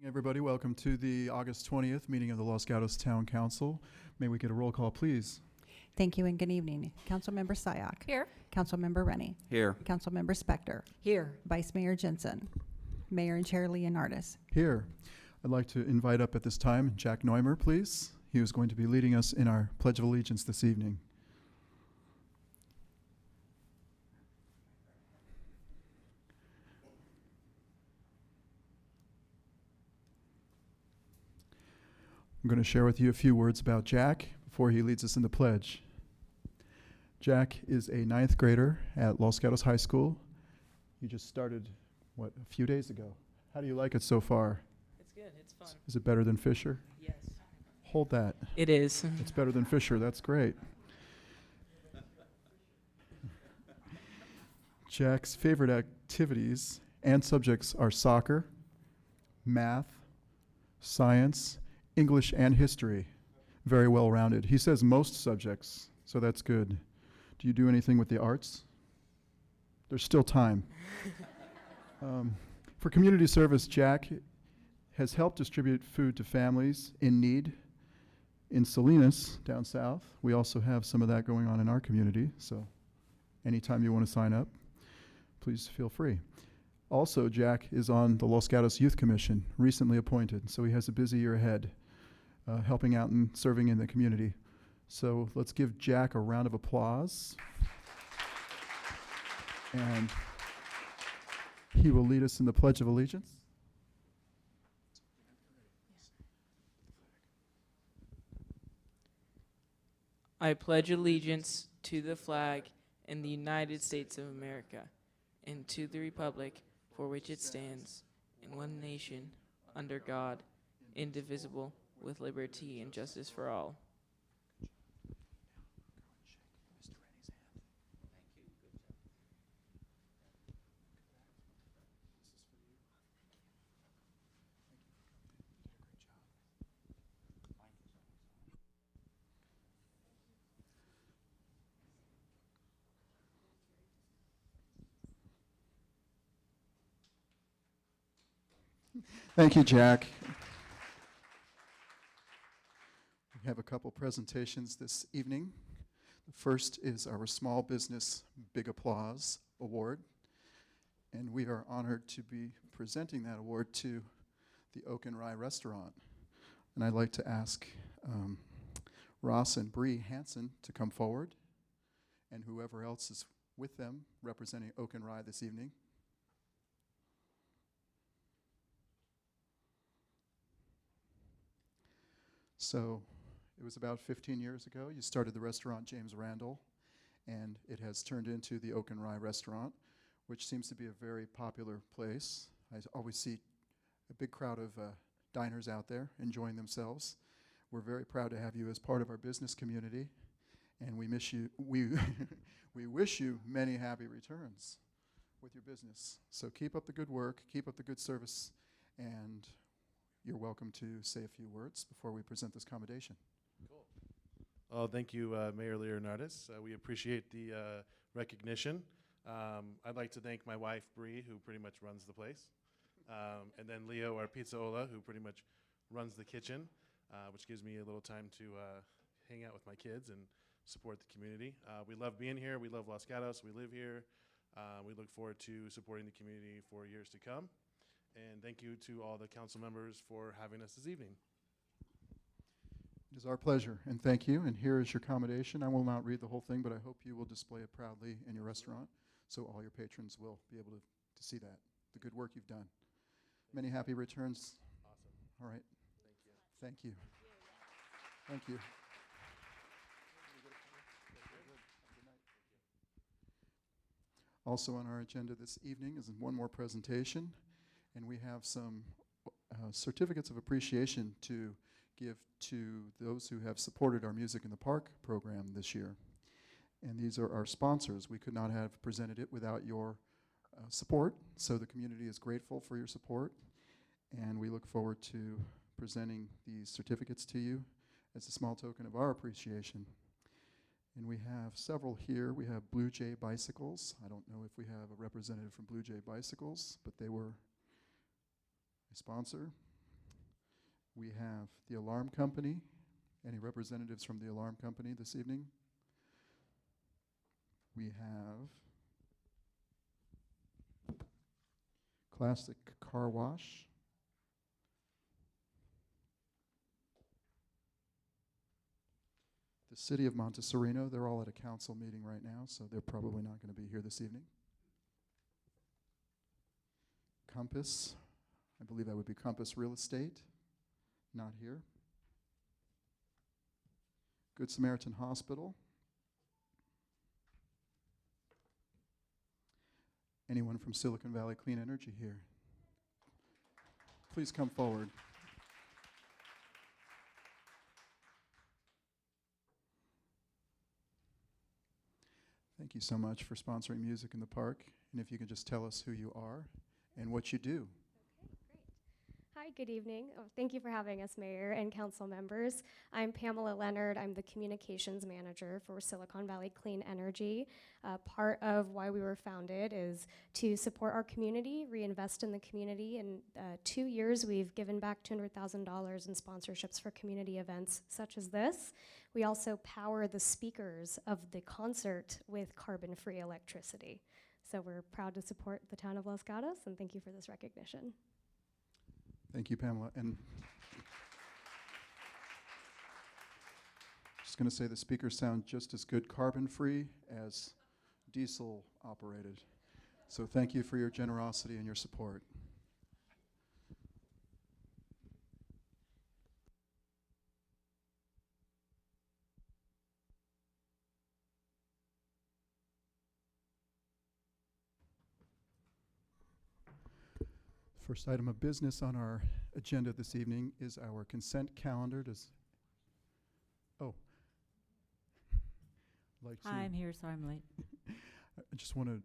Everybody, welcome to the August 20th meeting of the Los Gatos Town Council. May we get a roll call, please? Thank you and good evening. Councilmember Syak. Here. Councilmember Rennie. Here. Councilmember Spector. Here. Vice Mayor Jensen. Mayor and Chair Leonardis. Here. I'd like to invite up at this time Jack Neumer, please. He is going to be leading us in our Pledge of Allegiance this evening. I'm going to share with you a few words about Jack before he leads us in the pledge. Jack is a 9th grader at Los Gatos High School. He just started, a few days ago. How do you like it so far? It's good. It's fun. Is it better than Fisher? Yes. Hold that. It is. It's better than Fisher. That's great. Jack's favorite activities and subjects are soccer, math, science, English, and history. Very well rounded. He says most subjects, so that's good. Do you do anything with the arts? There's still time. For community service, Jack has helped distribute food to families in need in Salinas, down south. We also have some of that going on in our community, so anytime you want to sign up, please feel free. Also, Jack is on the Los Gatos Youth Commission, recently appointed, so he has a busy year ahead, helping out and serving in the community. So let's give Jack a round of applause. And he will lead us in the Pledge of Allegiance. I pledge allegiance to the flag in the United States of America and to the republic for which it stands, in one nation, under God, indivisible, with liberty and justice for all. Thank you, Jack. We have a couple presentations this evening. The first is our Small Business Big Applause Award, and we are honored to be presenting that award to the Oak and Rye Restaurant. And I'd like to ask Ross and Bree Hansen to come forward, and whoever else is with them representing Oak and Rye this evening. So it was about 15 years ago. You started the restaurant James Randall, and it has turned into the Oak and Rye Restaurant, which seems to be a very popular place. I always see a big crowd of diners out there enjoying themselves. We're very proud to have you as part of our business community, and we miss you. We wish you many happy returns with your business. So keep up the good work, keep up the good service, and you're welcome to say a few words before we present this commendation. Cool. Well, thank you, Mayor Leonardis. We appreciate the recognition. I'd like to thank my wife, Bree, who pretty much runs the place, and then Leo, our pizzaola, who pretty much runs the kitchen, which gives me a little time to hang out with my kids and support the community. We love being here. We love Los Gatos. We live here. We look forward to supporting the community for years to come. And thank you to all the council members for having us this evening. It is our pleasure, and thank you. And here is your commendation. I will not read the whole thing, but I hope you will display it proudly in your restaurant so all your patrons will be able to see that, the good work you've done. Many happy returns. Awesome. All right. Thank you. Thank you. Thank you. Also on our agenda this evening is one more presentation, and we have some certificates of appreciation to give to those who have supported our Music in the Park program this year. And these are our sponsors. We could not have presented it without your support, so the community is grateful for your support, and we look forward to presenting these certificates to you as a small token of our appreciation. And we have several here. We have Blue Jay Bicycles. I don't know if we have a representative from Blue Jay Bicycles, but they were a sponsor. We have the alarm company. Any representatives from the alarm company this evening? We have Classic Car Wash. The City of Montecirino, they're all at a council meeting right now, so they're probably not going to be here this evening. Compass, I believe that would be Compass Real Estate, not here. Good Samaritan Hospital. Anyone from Silicon Valley Clean Energy here? Please come forward. Thank you so much for sponsoring music in the park. And if you could just tell us who you are and what you do. Hi, good evening. Oh, thank you for having us, Mayor and council members. I'm Pamela Leonard. I'm the communications manager for Silicon Valley Clean Energy. Part of why we were founded is to support our community, reinvest in the community. In 2 years, we've given back $200,000 in sponsorships for community events such as this. We also power the speakers of the concert with carbon-free electricity. So we're proud to support the town of Los Gatos, and thank you for this recognition. Thank you, Pamela. And just going to say the speakers sound just as good carbon-free as diesel-operated. So thank you for your generosity and your support. First item of business on our agenda this evening is our consent calendar. Like to, Hi, I'm here, sorry I'm late. I just want to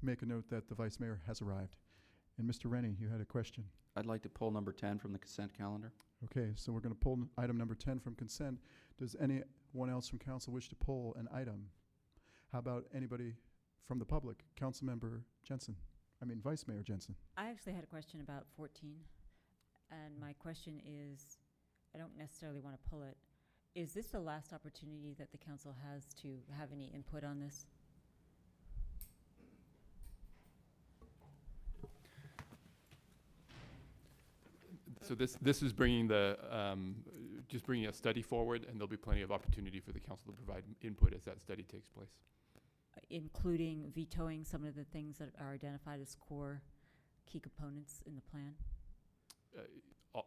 make a note that the Vice Mayor has arrived. And Mr. Rennie, you had a question. I'd like to pull number 10 from the consent calendar. Okay, so we're going to pull item number 10 from consent. Does anyone else from council wish to pull an item? How about anybody from the public? Councilmember Jensen. Vice Mayor Jensen. I actually had a question about 14, and my question is, I don't necessarily want to pull it. Is this the last opportunity that the council has to have any input on this? So this is bringing the just bringing a study forward, and there'll be plenty of opportunity for the council to provide input as that study takes place. Including vetoing some of the things that are identified as core key components in the plan?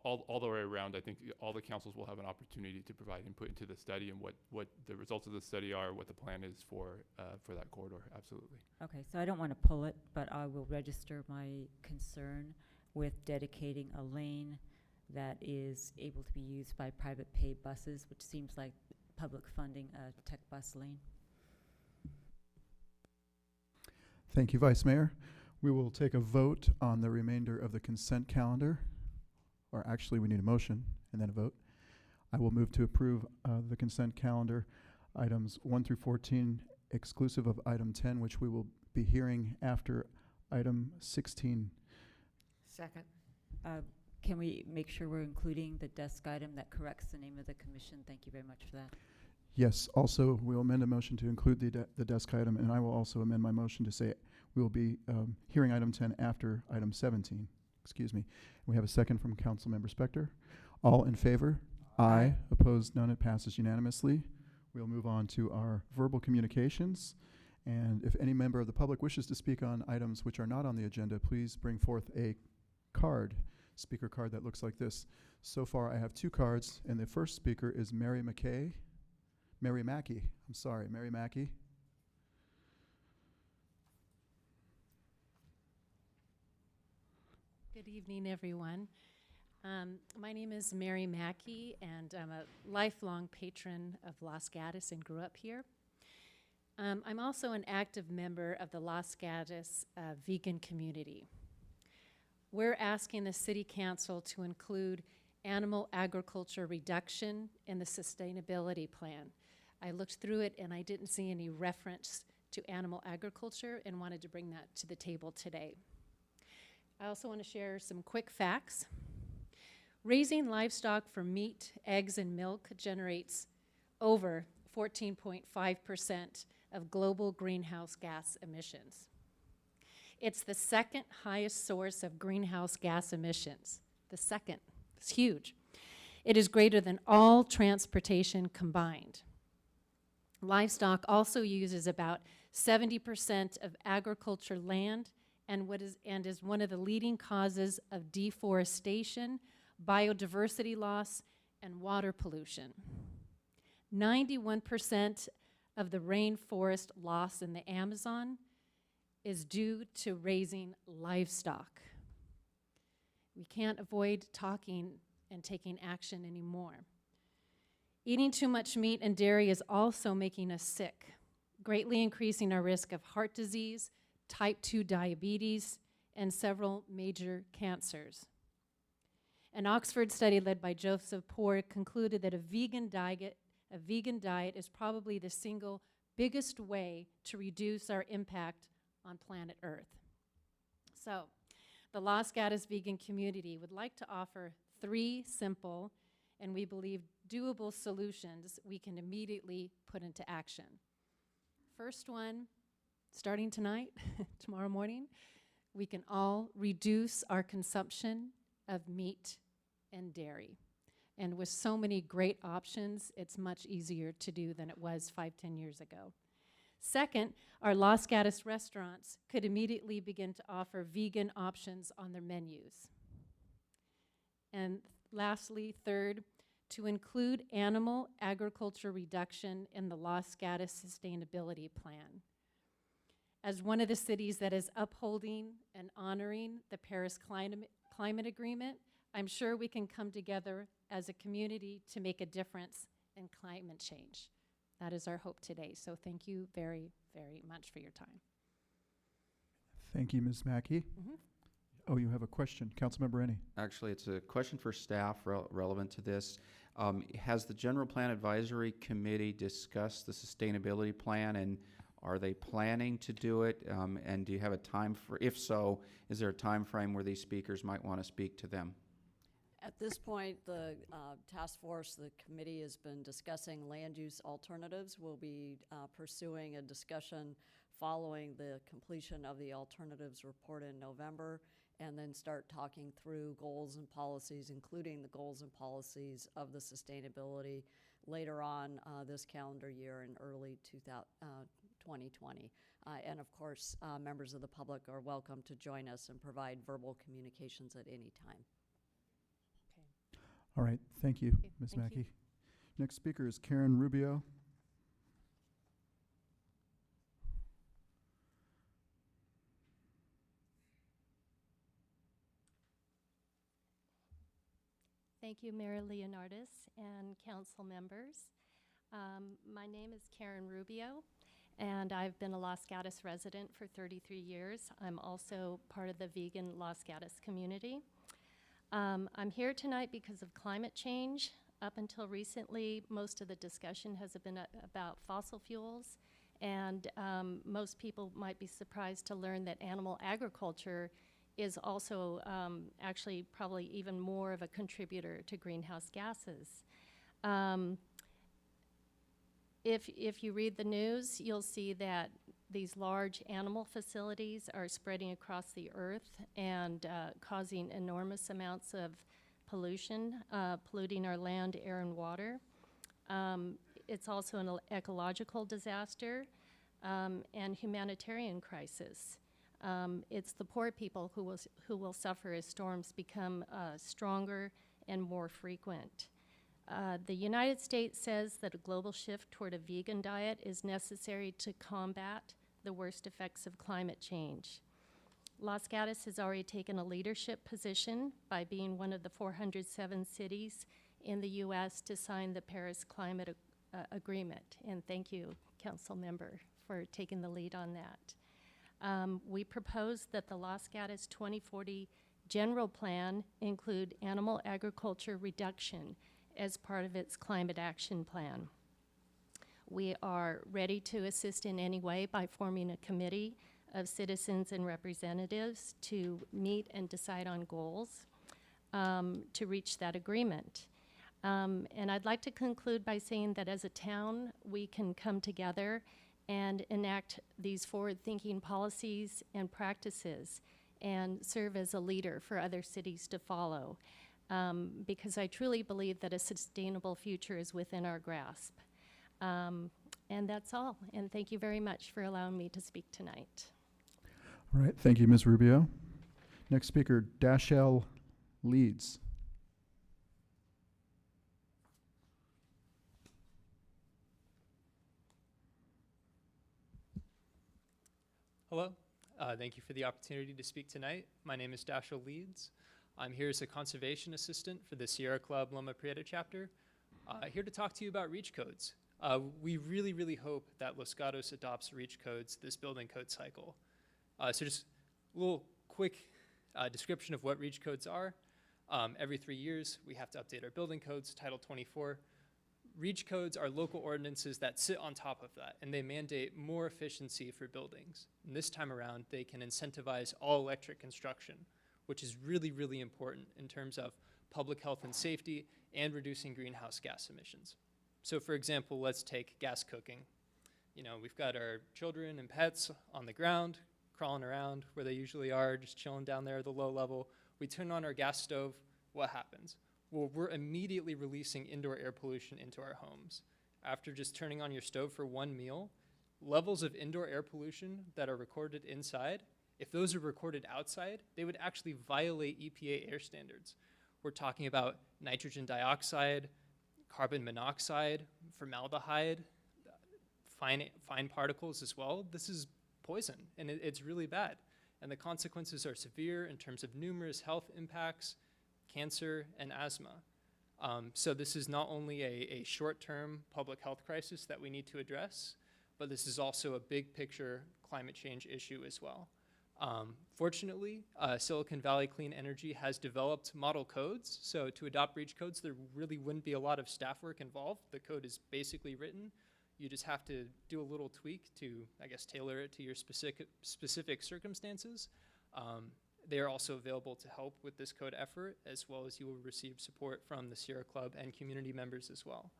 All the way around, I think all the councils will have an opportunity to provide input into the study and what the results of the study are, what the plan is for that corridor. Absolutely. Okay, so I don't want to pull it, but I will register my concern with dedicating a lane that is able to be used by private paid buses, which seems like public funding a tech bus lane. Thank you, Vice Mayor. We will take a vote on the remainder of the consent calendar. Or actually, we need a motion and then a vote. I will move to approve the consent calendar, items 1 through 14, exclusive of item 10, which we will be hearing after item 16. Second. Can we make sure we're including the desk item that corrects the name of the commission? Thank you very much for that. Yes, also we will amend a motion to include the desk item, and I will also amend my motion to say we will be hearing item 10 after item 17. Excuse me. We have a second from Councilmember Spector. All in favor? Aye. Opposed? None. It passes unanimously. We'll move on to our verbal communications. And if any member of the public wishes to speak on items which are not on the agenda, please bring forth a card, speaker card that looks like this. So far, I have 2 cards, and the first speaker is Mary Mackey. Mary Mackey. Good evening, everyone. My name is Mary Mackey, and I'm a lifelong patron of Los Gatos and grew up here. I'm also an active member of the Los Gatos vegan community. We're asking the City Council to include animal agriculture reduction in the sustainability plan. I looked through it and I didn't see any reference to animal agriculture and wanted to bring that to the table today. I also want to share some quick facts. Raising livestock for meat, eggs, and milk generates over 14.5% of global greenhouse gas emissions. It's the second highest source of greenhouse gas emissions. The second. It's huge. It is greater than all transportation combined. Livestock also uses about 70% of agriculture land and is one of the leading causes of deforestation, biodiversity loss, and water pollution. 91% of the rainforest loss in the Amazon is due to raising livestock. We can't avoid talking and taking action anymore. Eating too much meat and dairy is also making us sick, greatly increasing our risk of heart disease, type 2 diabetes, and several major cancers. An Oxford study led by Joseph Poore concluded that a vegan diet is probably the single biggest way to reduce our impact on planet Earth. So, the Los Gatos vegan community would like to offer 3 simple and we believe doable solutions we can immediately put into action. First one, starting tonight, tomorrow morning, we can all reduce our consumption of meat and dairy. And with so many great options, it's much easier to do than it was 5-10 years ago. Second, our Los Gatos restaurants could immediately begin to offer vegan options on their menus. And lastly, third, to include animal agriculture reduction in the Los Gatos Sustainability Plan. As one of the cities that is upholding and honoring the Paris Climate Agreement, I'm sure we can come together as a community to make a difference in climate change. That is our hope today. So thank you very, very much for your time. Thank you, Ms. Mackey. Oh, you have a question. Councilmember Ennie. Actually, it's a question for staff relevant to this. Has the General Plan Advisory Committee discussed the sustainability plan, and are they planning to do it? And do you have a time for, if so, is there a time frame where these speakers might want to speak to them? At this point, the task force, the committee has been discussing land use alternatives. We'll be pursuing a discussion following the completion of the alternatives report in November, and then start talking through goals and policies, including the goals and policies of the sustainability later on this calendar year in early 2020. And of course, members of the public are welcome to join us and provide verbal communications at any time. All right, thank you, Okay, Ms. thank Mackey. you. Next speaker is Karen Rubio. Thank you, Mayor Leonardis and council members. My name is Karen Rubio, and I've been a Los Gatos resident for 33 years. I'm also part of the vegan Los Gatos community. I'm here tonight because of climate change. Up until recently, most of the discussion has been about fossil fuels, and most people might be surprised to learn that animal agriculture is also actually probably even more of a contributor to greenhouse gases. If you read the news, you'll see that these large animal facilities are spreading across the earth and causing enormous amounts of pollution, polluting our land, air, and water. It's also an ecological disaster and humanitarian crisis. It's the poor people who will suffer as storms become stronger and more frequent. The United States says that a global shift toward a vegan diet is necessary to combat the worst effects of climate change. Los Gatos has already taken a leadership position by being one of the 407 cities in the U.S. to sign the Paris Climate Agreement. And thank you, Council Member, for taking the lead on that. We propose that the Los Gatos 2040 General Plan include animal agriculture reduction as part of its climate action plan. We are ready to assist in any way by forming a committee of citizens and representatives to meet and decide on goals. to reach that agreement. And I'd like to conclude by saying that as a town, we can come together and enact these forward-thinking policies and practices and serve as a leader for other cities to follow. Because I truly believe that a sustainable future is within our grasp. And that's all. And thank you very much for allowing me to speak tonight. All right, thank you, Ms. Rubio. Next speaker, Dashell Leeds. Hello, thank you for the opportunity to speak tonight. My name is Dashell Leeds. I'm here as a conservation assistant for the Sierra Club Loma Prieta chapter. Here to talk to you about REACH codes. We really hope that Los Gatos adopts REACH codes this building code cycle. So just a little quick description of what REACH codes are. Every 3 years, we have to update our building codes, Title 24. REACH codes are local ordinances that sit on top of that, and they mandate more efficiency for buildings. And this time around, they can incentivize all-electric construction, which is really important in terms of public health and safety and reducing greenhouse gas emissions. So for example, let's take gas cooking. You know, we've got our children and pets on the ground, crawling around where they usually are, just chilling down there at the low level. We turn on our gas stove, what happens? Well, we're immediately releasing indoor air pollution into our homes. After just turning on your stove for one meal, levels of indoor air pollution that are recorded inside, if those are recorded outside, they would actually violate EPA air standards. We're talking about nitrogen dioxide, carbon monoxide, formaldehyde, fine particles as well. This is poison, and it's really bad. And the consequences are severe in terms of numerous health impacts, cancer, and asthma. So this is not only a short-term public health crisis that we need to address, but this is also a big picture climate change issue as well. Fortunately, Silicon Valley Clean Energy has developed model codes. So to adopt REACH codes, there really wouldn't be a lot of staff work involved. The code is basically written. You just have to do a little tweak to, I guess, tailor it to your specific circumstances. They are also available to help with this code effort, as well as you will receive support from the Sierra Club and community members as well.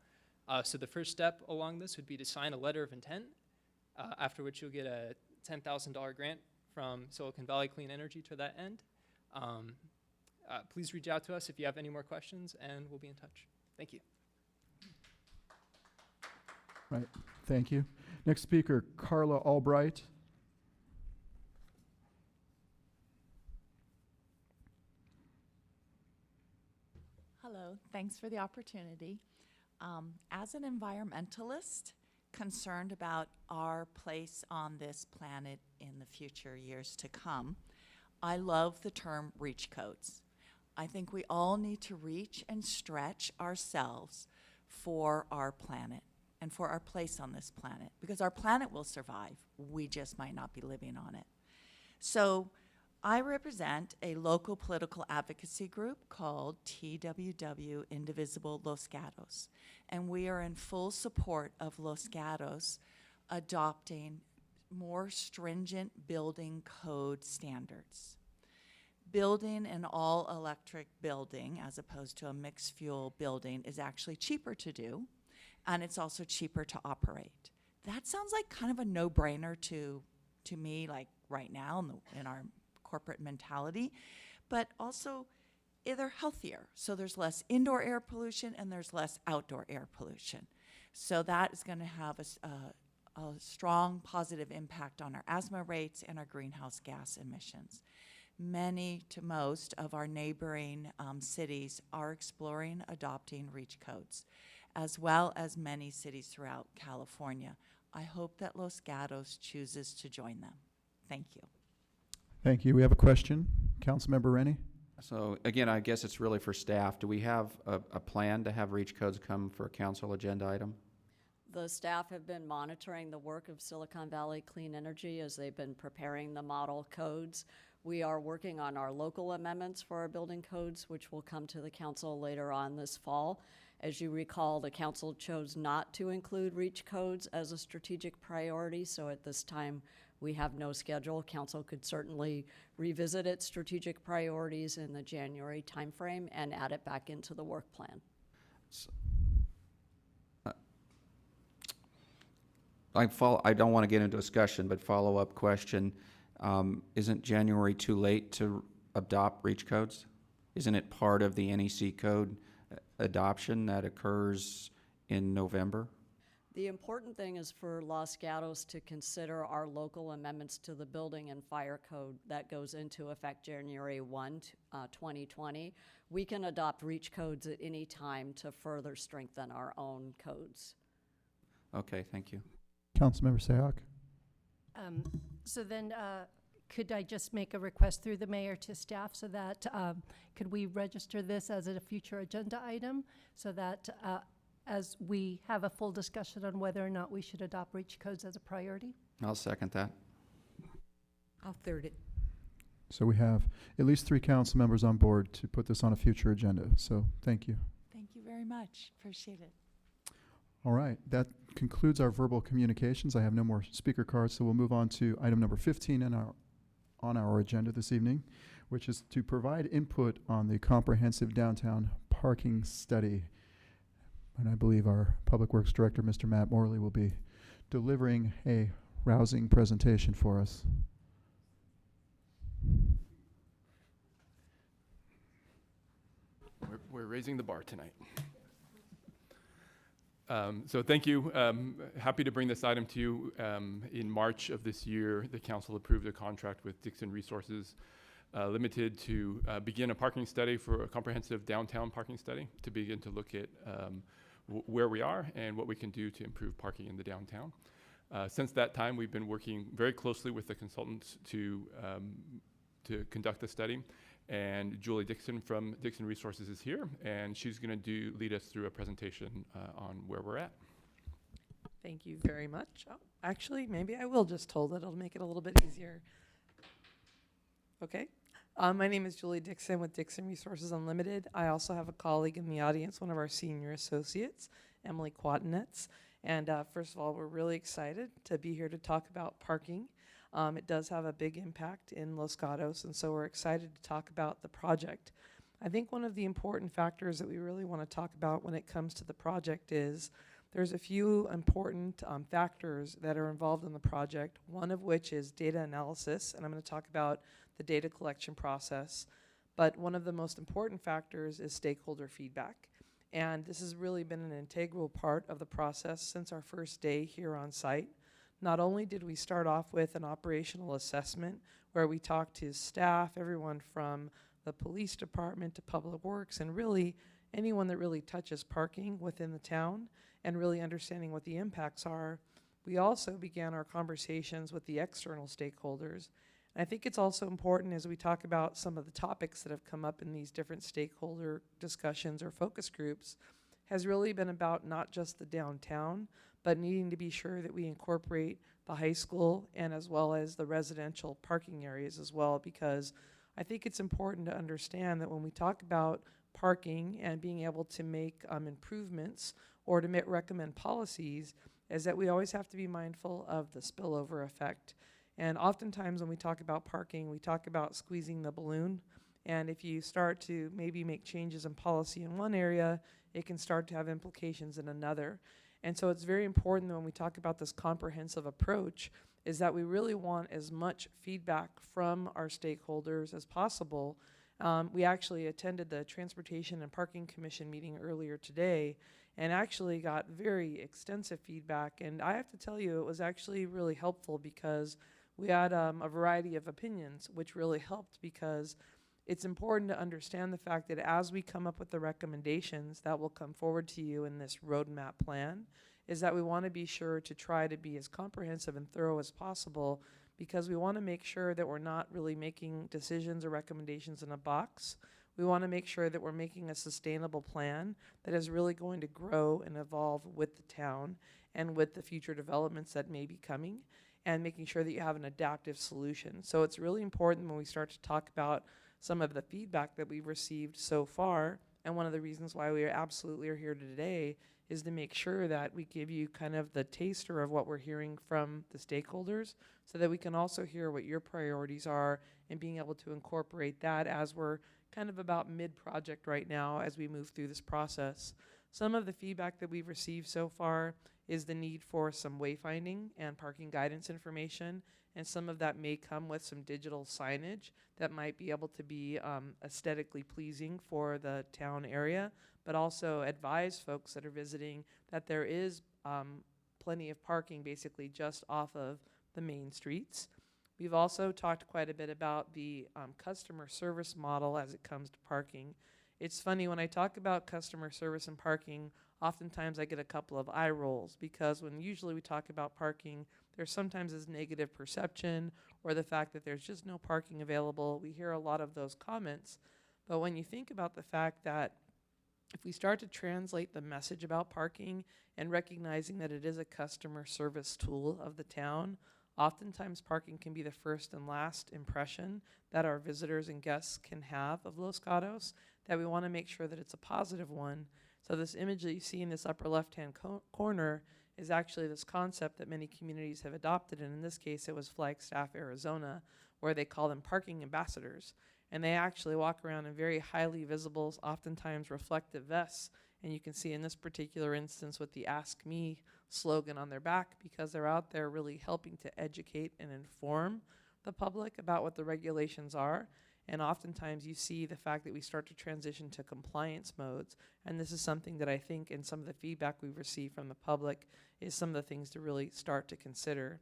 So the first step along this would be to sign a letter of intent, after which you'll get a $10,000 grant from Silicon Valley Clean Energy to that end. Please reach out to us if you have any more questions, and we'll be in touch. Thank you. Right, thank you. Next speaker, Carla Albright. Hello, thanks for the opportunity. As an environmentalist concerned about our place on this planet in the future years to come, I love the term REACH codes. I think we all need to reach and stretch ourselves for our planet and for our place on this planet, because our planet will survive. We just might not be living on it. So I represent a local political advocacy group called TWW Indivisible Los Gatos, and we are in full support of Los Gatos adopting more stringent building code standards. Building an all-electric building as opposed to a mixed-fuel building is actually cheaper to do, and it's also cheaper to operate. That sounds like kind of a no-brainer to me, like right now in our corporate mentality, but also they're healthier. So there's less indoor air pollution and there's less outdoor air pollution. So that is going to have a strong positive impact on our asthma rates and our greenhouse gas emissions. Many to most of our neighboring cities are exploring adopting REACH codes, as well as many cities throughout California. I hope that Los Gatos chooses to join them. Thank you. Thank you. We have a question. Councilmember Rennie? So again, I guess it's really for staff. Do we have a plan to have REACH codes come for a council agenda item? The staff have been monitoring the work of Silicon Valley Clean Energy as they've been preparing the model codes. We are working on our local amendments for our building codes, which will come to the council later on this fall. As you recall, the council chose not to include REACH codes as a strategic priority, so at this time We have no schedule. Council could certainly revisit its strategic priorities in the January timeframe and add it back into the work plan. I don't want to get into discussion, but follow-up question. Isn't January too late to adopt REACH codes? Isn't it part of the NEC code adoption that occurs in November? The important thing is for Los Gatos to consider our local amendments to the building and fire code that goes into effect January 1, 2020. We can adopt REACH codes at any time to further strengthen our own codes. Okay, thank you. Councilmember Sayoc. So then, could I just make a request through the mayor to staff so that, could we register this as a future agenda item so that as we have a full discussion on whether or not we should adopt REACH codes as a priority? I'll second that. I'll third it. So we have at least 3 council members on board to put this on a future agenda. So thank you. Thank you very much. Appreciate it. All right, that concludes our verbal communications. I have no more speaker cards, so we'll move on to item number 15 on our agenda this evening, which is to provide input on the comprehensive downtown parking study. And I believe our Public Works Director, Mr. Matt Morley, will be delivering a rousing presentation for us. We're raising the bar tonight. So thank you. Happy to bring this item to you. In March of this year, the council approved a contract with Dixon Resources Limited to begin a parking study for a comprehensive downtown parking study to begin to look at where we are and what we can do to improve parking in the downtown. Since that time, we've been working very closely with the consultants to conduct the study. And Julie Dixon from Dixon Resources is here, and she's going to lead us through a presentation on where we're at. Thank you very much. Oh, actually, maybe I will just hold it. It'll make it a little bit easier. Okay. My name is Julie Dixon with Dixon Resources Unlimited. I also have a colleague in the audience, one of our senior associates, Emily Quatinetz. And first of all, we're really excited to be here to talk about parking. It does have a big impact in Los Gatos, and so we're excited to talk about the project. I think one of the important factors that we really want to talk about when it comes to the project is there's a few important factors that are involved in the project, one of which is data analysis, and I'm going to talk about the data collection process. But one of the most important factors is stakeholder feedback. And this has really been an integral part of the process since our first day here on site. Not only did we start off with an operational assessment where we talked to staff, everyone from the police department to public works, and really anyone that really touches parking within the town and really understanding what the impacts are, we also began our conversations with the external stakeholders. And I think it's also important as we talk about some of the topics that have come up in these different stakeholder discussions or focus groups, has really been about not just the downtown, but needing to be sure that we incorporate the high school and as well as the residential parking areas as well, because I think it's important to understand that when we talk about parking and being able to make improvements or to recommend policies, is that we always have to be mindful of the spillover effect. And oftentimes when we talk about parking, we talk about squeezing the balloon. And if you start to maybe make changes in policy in one area, it can start to have implications in another. And so it's very important that when we talk about this comprehensive approach is that we really want as much feedback from our stakeholders as possible. We actually attended the Transportation and Parking Commission meeting earlier today and actually got very extensive feedback. And I have to tell you, it was actually really helpful because we had a variety of opinions, which really helped because it's important to understand the fact that as we come up with the recommendations that will come forward to you in this roadmap plan, is that we want to be sure to try to be as comprehensive and thorough as possible because we want to make sure that we're not really making decisions or recommendations in a box. We want to make sure that we're making a sustainable plan that is really going to grow and evolve with the town and with the future developments that may be coming, and making sure that you have an adaptive solution. So it's really important when we start to talk about some of the feedback that we've received so far, and one of the reasons why we absolutely are here today is to make sure that we give you kind of the taster of what we're hearing from the stakeholders so that we can also hear what your priorities are and being able to incorporate that as we're kind of about mid-project right now as we move through this process. Some of the feedback that we've received so far is the need for some wayfinding and parking guidance information, and some of that may come with some digital signage that might be able to be aesthetically pleasing for the town area, but also advise folks that are visiting that there is plenty of parking basically just off of the main streets. We've also talked quite a bit about the customer service model as it comes to parking. It's funny, when I talk about customer service and parking, oftentimes I get a couple of eye rolls, because when usually we talk about parking, there's sometimes this negative perception or the fact that there's just no parking available. We hear a lot of those comments. But when you think about the fact that if we start to translate the message about parking and recognizing that it is a customer service tool of the town, oftentimes parking can be the first and last impression that our visitors and guests can have of Los Gatos, that we want to make sure that it's a positive one. So this image that you see in this upper left-hand corner is actually this concept that many communities have adopted, and in this case it was Flagstaff, Arizona, where they call them parking ambassadors. And they actually walk around in very highly visible, oftentimes reflective vests, and you can see in this particular instance with the Ask Me slogan on their back, because they're out there really helping to educate and inform the public about what the regulations are. And oftentimes you see the fact that we start to transition to compliance modes. And this is something that I think in some of the feedback we've received from the public is some of the things to really start to consider.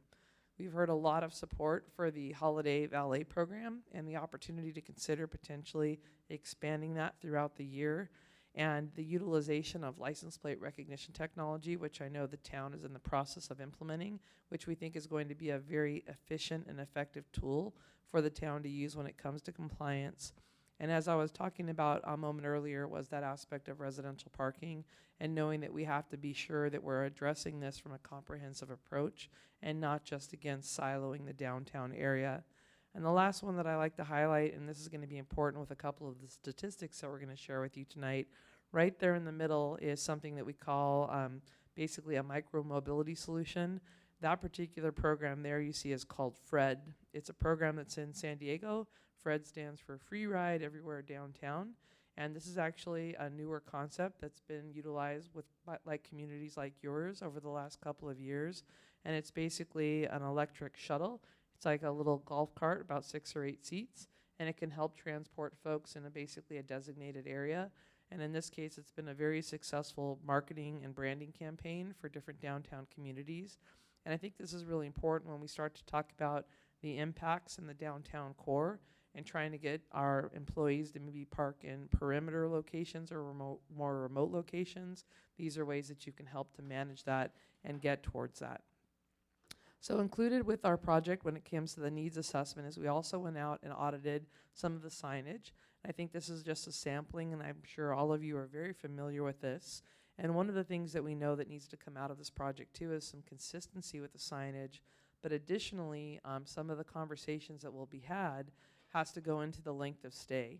We've heard a lot of support for the holiday valet program and the opportunity to consider potentially expanding that throughout the year, and the utilization of license plate recognition technology, which I know the town is in the process of implementing, which we think is going to be a very efficient and effective tool for the town to use when it comes to compliance. And as I was talking about a moment earlier, was that aspect of residential parking and knowing that we have to be sure that we're addressing this from a comprehensive approach and not just, again, siloing the downtown area. And the last one that I like to highlight, and this is going to be important with a couple of the statistics that we're going to share with you tonight, right there in the middle is something that we call basically a micro-mobility solution. That particular program there you see is called FRED. It's a program that's in San Diego. FRED stands for Free Ride Everywhere Downtown. And this is actually a newer concept that's been utilized with like communities like yours over the last couple of years. And it's basically an electric shuttle. It's like a little golf cart, about 6 or 8 seats, and it can help transport folks in basically a designated area. And in this case, it's been a very successful marketing and branding campaign for different downtown communities. And I think this is really important when we start to talk about the impacts in the downtown core and trying to get our employees to maybe park in perimeter locations or more remote locations. These are ways that you can help to manage that and get towards that. So included with our project when it comes to the needs assessment is we also went out and audited some of the signage. I think this is just a sampling, and I'm sure all of you are very familiar with this. And one of the things that we know that needs to come out of this project too is some consistency with the signage, but additionally, some of the conversations that will be had has to go into the length of stay.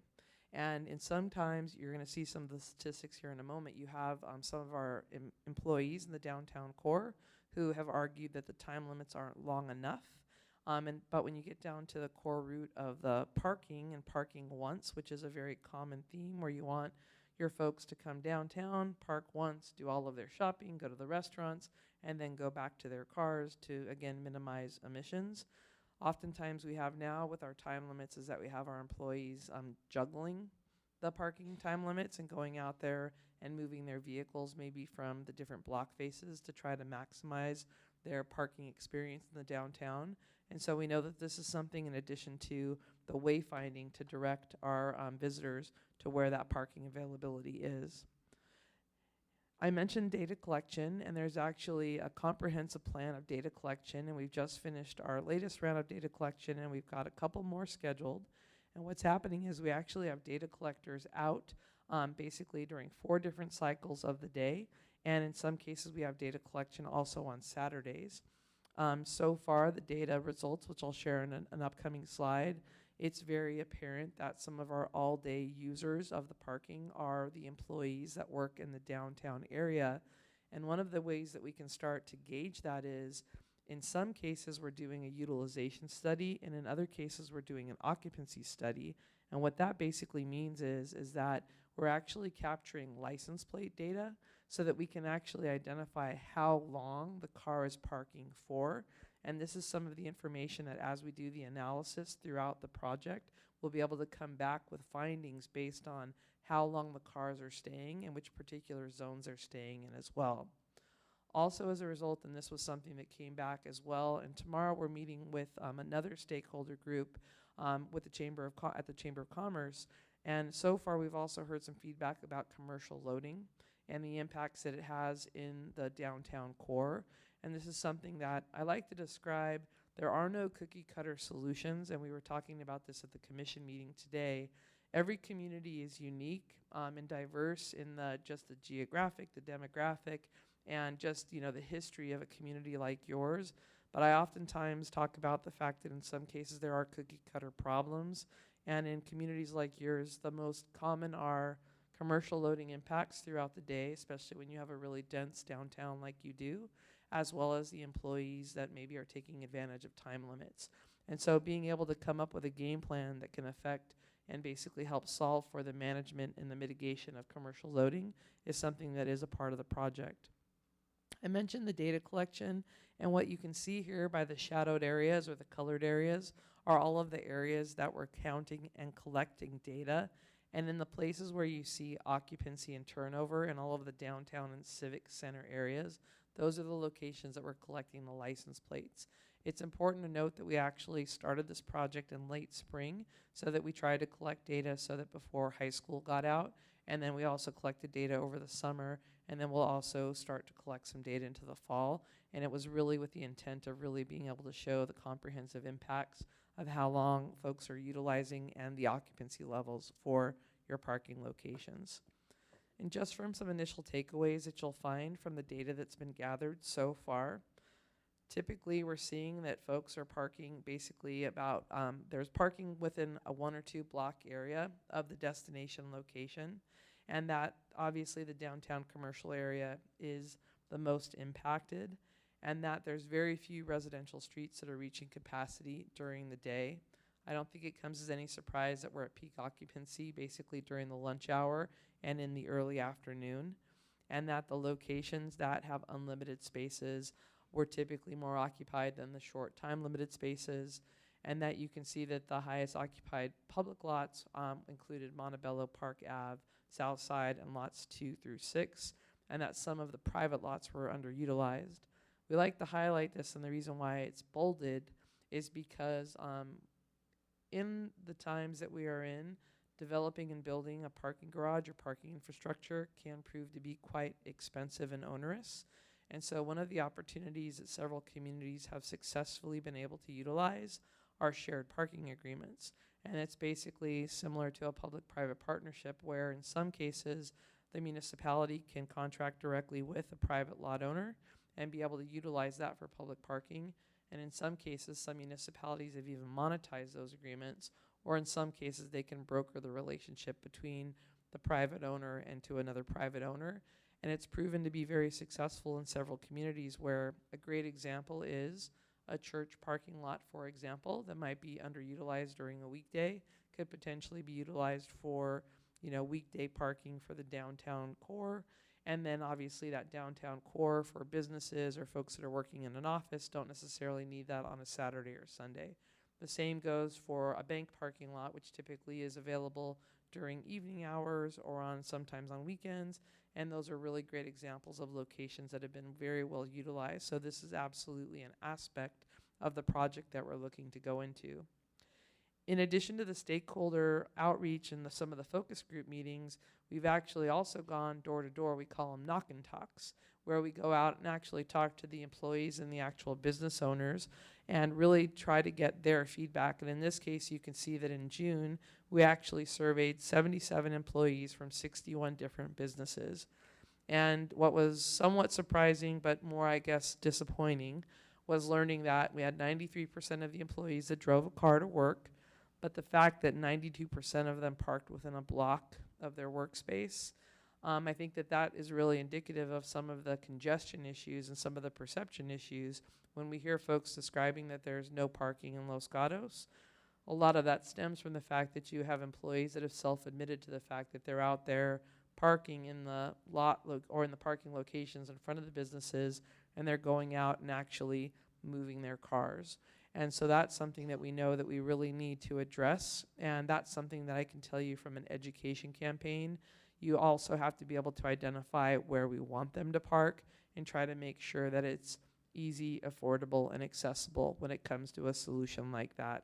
And sometimes you're going to see some of the statistics here in a moment. You have some of our employees in the downtown core who have argued that the time limits aren't long enough. But when you get down to the core root of the parking and parking once, which is a very common theme where you want your folks to come downtown, park once, do all of their shopping, go to the restaurants, and then go back to their cars to, again, minimize emissions. Oftentimes we have now with our time limits is that we have our employees juggling the parking time limits and going out there and moving their vehicles maybe from the different block faces to try to maximize their parking experience in the downtown. And so we know that this is something in addition to the wayfinding to direct our visitors to where that parking availability is. I mentioned data collection, and there's actually a comprehensive plan of data collection, and we've just finished our latest round of data collection, and we've got a couple more scheduled. And what's happening is we actually have data collectors out basically during 4 different cycles of the day, and in some cases we have data collection also on Saturdays. So far, the data results, which I'll share in an upcoming slide, it's very apparent that some of our all-day users of the parking are the employees that work in the downtown area. And one of the ways that we can start to gauge that is, in some cases, we're doing a utilization study, and in other cases, we're doing an occupancy study. And what that basically means is that we're actually capturing license plate data so that we can actually identify how long the car is parking for. And this is some of the information that, as we do the analysis throughout the project, we'll be able to come back with findings based on how long the cars are staying and which particular zones they're staying in as well. Also, as a result, and this was something that came back as well, and tomorrow we're meeting with another stakeholder group with the at the Chamber of Commerce, and so far we've also heard some feedback about commercial loading and the impacts that it has in the downtown core. And this is something that I like to describe. There are no cookie cutter solutions, and we were talking about this at the commission meeting today. Every community is unique and diverse in just the geographic, the demographic, and just, you know, the history of a community like yours. But I oftentimes talk about the fact that in some cases there are cookie cutter problems, and in communities like yours, the most common are commercial loading impacts throughout the day, especially when you have a really dense downtown like you do, as well as the employees that maybe are taking advantage of time limits. And so being able to come up with a game plan that can affect and basically help solve for the management and the mitigation of commercial loading is something that is a part of the project. I mentioned the data collection, and what you can see here by the shadowed areas or the colored areas are all of the areas that we're counting and collecting data. And in the places where you see occupancy and turnover in all of the downtown and civic center areas, those are the locations that we're collecting the license plates. It's important to note that we actually started this project in late spring so that we tried to collect data so that before high school got out, and then we also collected data over the summer, and then we'll also start to collect some data into the fall. And it was really with the intent of really being able to show the comprehensive impacts of how long folks are utilizing and the occupancy levels for your parking locations. And just from some initial takeaways that you'll find from the data that's been gathered so far, typically we're seeing that folks are parking basically about, there's parking within a 1 or 2 block area of the destination location, and that obviously the downtown commercial area is the most impacted, and that there's very few residential streets that are reaching capacity during the day. I don't think it comes as any surprise that we're at peak occupancy basically during the lunch hour and in the early afternoon, and that the locations that have unlimited spaces were typically more occupied than the short time limited spaces, and that you can see that the highest occupied public lots included Montebello Park Ave, South Side, and lots 2 through 6, and that some of the private lots were underutilized. We like to highlight this, and the reason why it's bolded is because in the times that we are in, developing and building a parking garage or parking infrastructure can prove to be quite expensive and onerous. And so one of the opportunities that several communities have successfully been able to utilize are shared parking agreements. And it's basically similar to a public-private partnership where in some cases the municipality can contract directly with a private lot owner and be able to utilize that for public parking. And in some cases, some municipalities have even monetized those agreements, or in some cases they can broker the relationship between the private owner and to another private owner. And it's proven to be very successful in several communities where a great example is a church parking lot, for example, that might be underutilized during a weekday, could potentially be utilized for, you know, weekday parking for the downtown core. And then obviously that downtown core for businesses or folks that are working in an office don't necessarily need that on a Saturday or Sunday. The same goes for a bank parking lot, which typically is available during evening hours or sometimes on weekends. And those are really great examples of locations that have been very well utilized. So this is absolutely an aspect of the project that we're looking to go into. In addition to the stakeholder outreach and some of the focus group meetings, we've actually also gone door to door. We call them knock and talks, where we go out and actually talk to the employees and the actual business owners and really try to get their feedback. And in this case, you can see that in June, we actually surveyed 77 employees from 61 different businesses. And what was somewhat surprising, but more, I guess, disappointing, was learning that we had 93% of the employees that drove a car to work, but the fact that 92% of them parked within a block of their workspace, I think that that is really indicative of some of the congestion issues and some of the perception issues when we hear folks describing that there's no parking in Los Gatos. A lot of that stems from the fact that you have employees that have self-admitted to the fact that they're out there parking in the lot or in the parking locations in front of the businesses, and they're going out and actually moving their cars. And so that's something that we know that we really need to address, and that's something that I can tell you from an education campaign. You also have to be able to identify where we want them to park and try to make sure that it's easy, affordable, and accessible when it comes to a solution like that.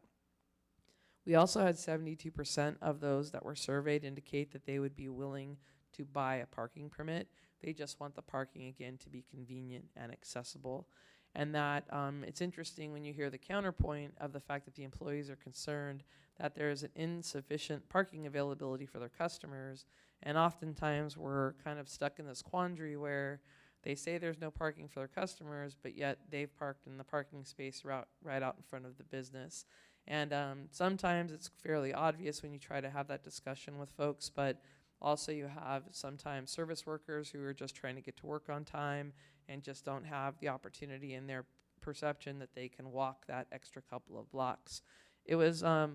We also had 72% of those that were surveyed indicate that they would be willing to buy a parking permit. They just want the parking, again, to be convenient and accessible. And that it's interesting when you hear the counterpoint of the fact that the employees are concerned that there's an insufficient parking availability for their customers. And oftentimes we're kind of stuck in this quandary where they say there's no parking for their customers, but yet they've parked in the parking space right out in front of the business. And sometimes it's fairly obvious when you try to have that discussion with folks, but also you have sometimes service workers who are just trying to get to work on time and just don't have the opportunity in their perception that they can walk that extra couple of blocks. It was a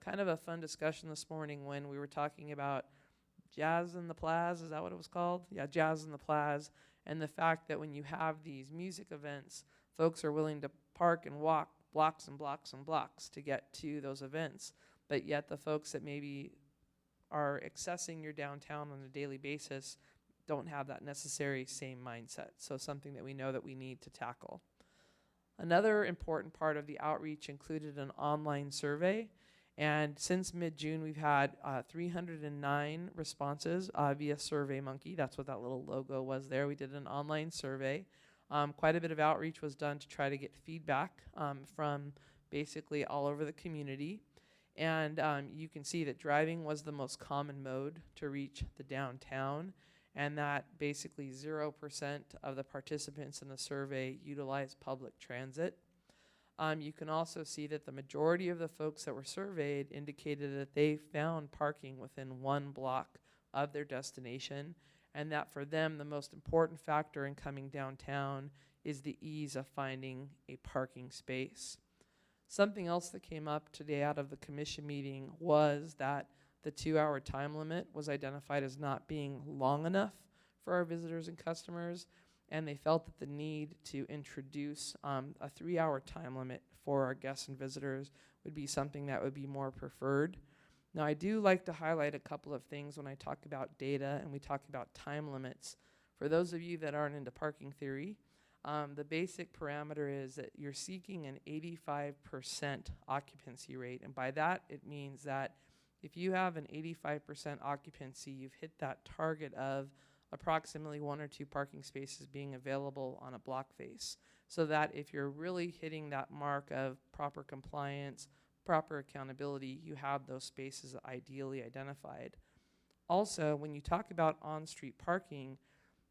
kind of a fun discussion this morning when we were talking about Jazz in the Plaza. Is that what it was called? Yeah, Jazz in the Plaza. And the fact that when you have these music events, folks are willing to park and walk blocks and blocks and blocks to get to those events. But yet the folks that maybe are accessing your downtown on a daily basis don't have that necessary same mindset. So something that we know that we need to tackle. Another important part of the outreach included an online survey. And since mid-June, we've had 309 responses via SurveyMonkey. That's what that little logo was there. We did an online survey. Quite a bit of outreach was done to try to get feedback from basically all over the community. And you can see that driving was the most common mode to reach the downtown, and that basically 0% of the participants in the survey utilized public transit. You can also see that the majority of the folks that were surveyed indicated that they found parking within 1 block of their destination, and that for them the most important factor in coming downtown is the ease of finding a parking space. Something else that came up today out of the commission meeting was that the 2-hour time limit was identified as not being long enough for our visitors and customers, and they felt that the need to introduce a 3-hour time limit for our guests and visitors would be something that would be more preferred. Now, I do like to highlight a couple of things when I talk about data and we talk about time limits. For those of you that aren't into parking theory, the basic parameter is that you're seeking an 85% occupancy rate. And by that, it means that if you have an 85% occupancy, you've hit that target of approximately 1 or 2 parking spaces being available on a block face. So that if you're really hitting that mark of proper compliance, proper accountability, you have those spaces ideally identified. Also, when you talk about on-street parking,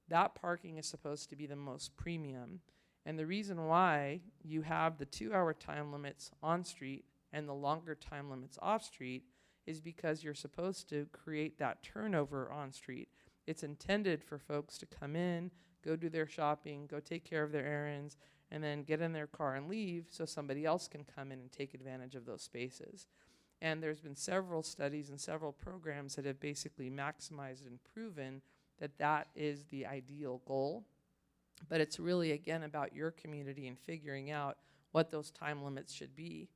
that parking is supposed to be the most premium. And the reason why you have the 2-hour time limits on-street and the longer time limits off-street is because you're supposed to create that turnover on-street. It's intended for folks to come in, go do their shopping, go take care of their errands, and then get in their car and leave so somebody else can come in and take advantage of those spaces. And there's been several studies and several programs that have basically maximized and proven that that is the ideal goal. But it's really, again, about your community and figuring out what those time limits should be.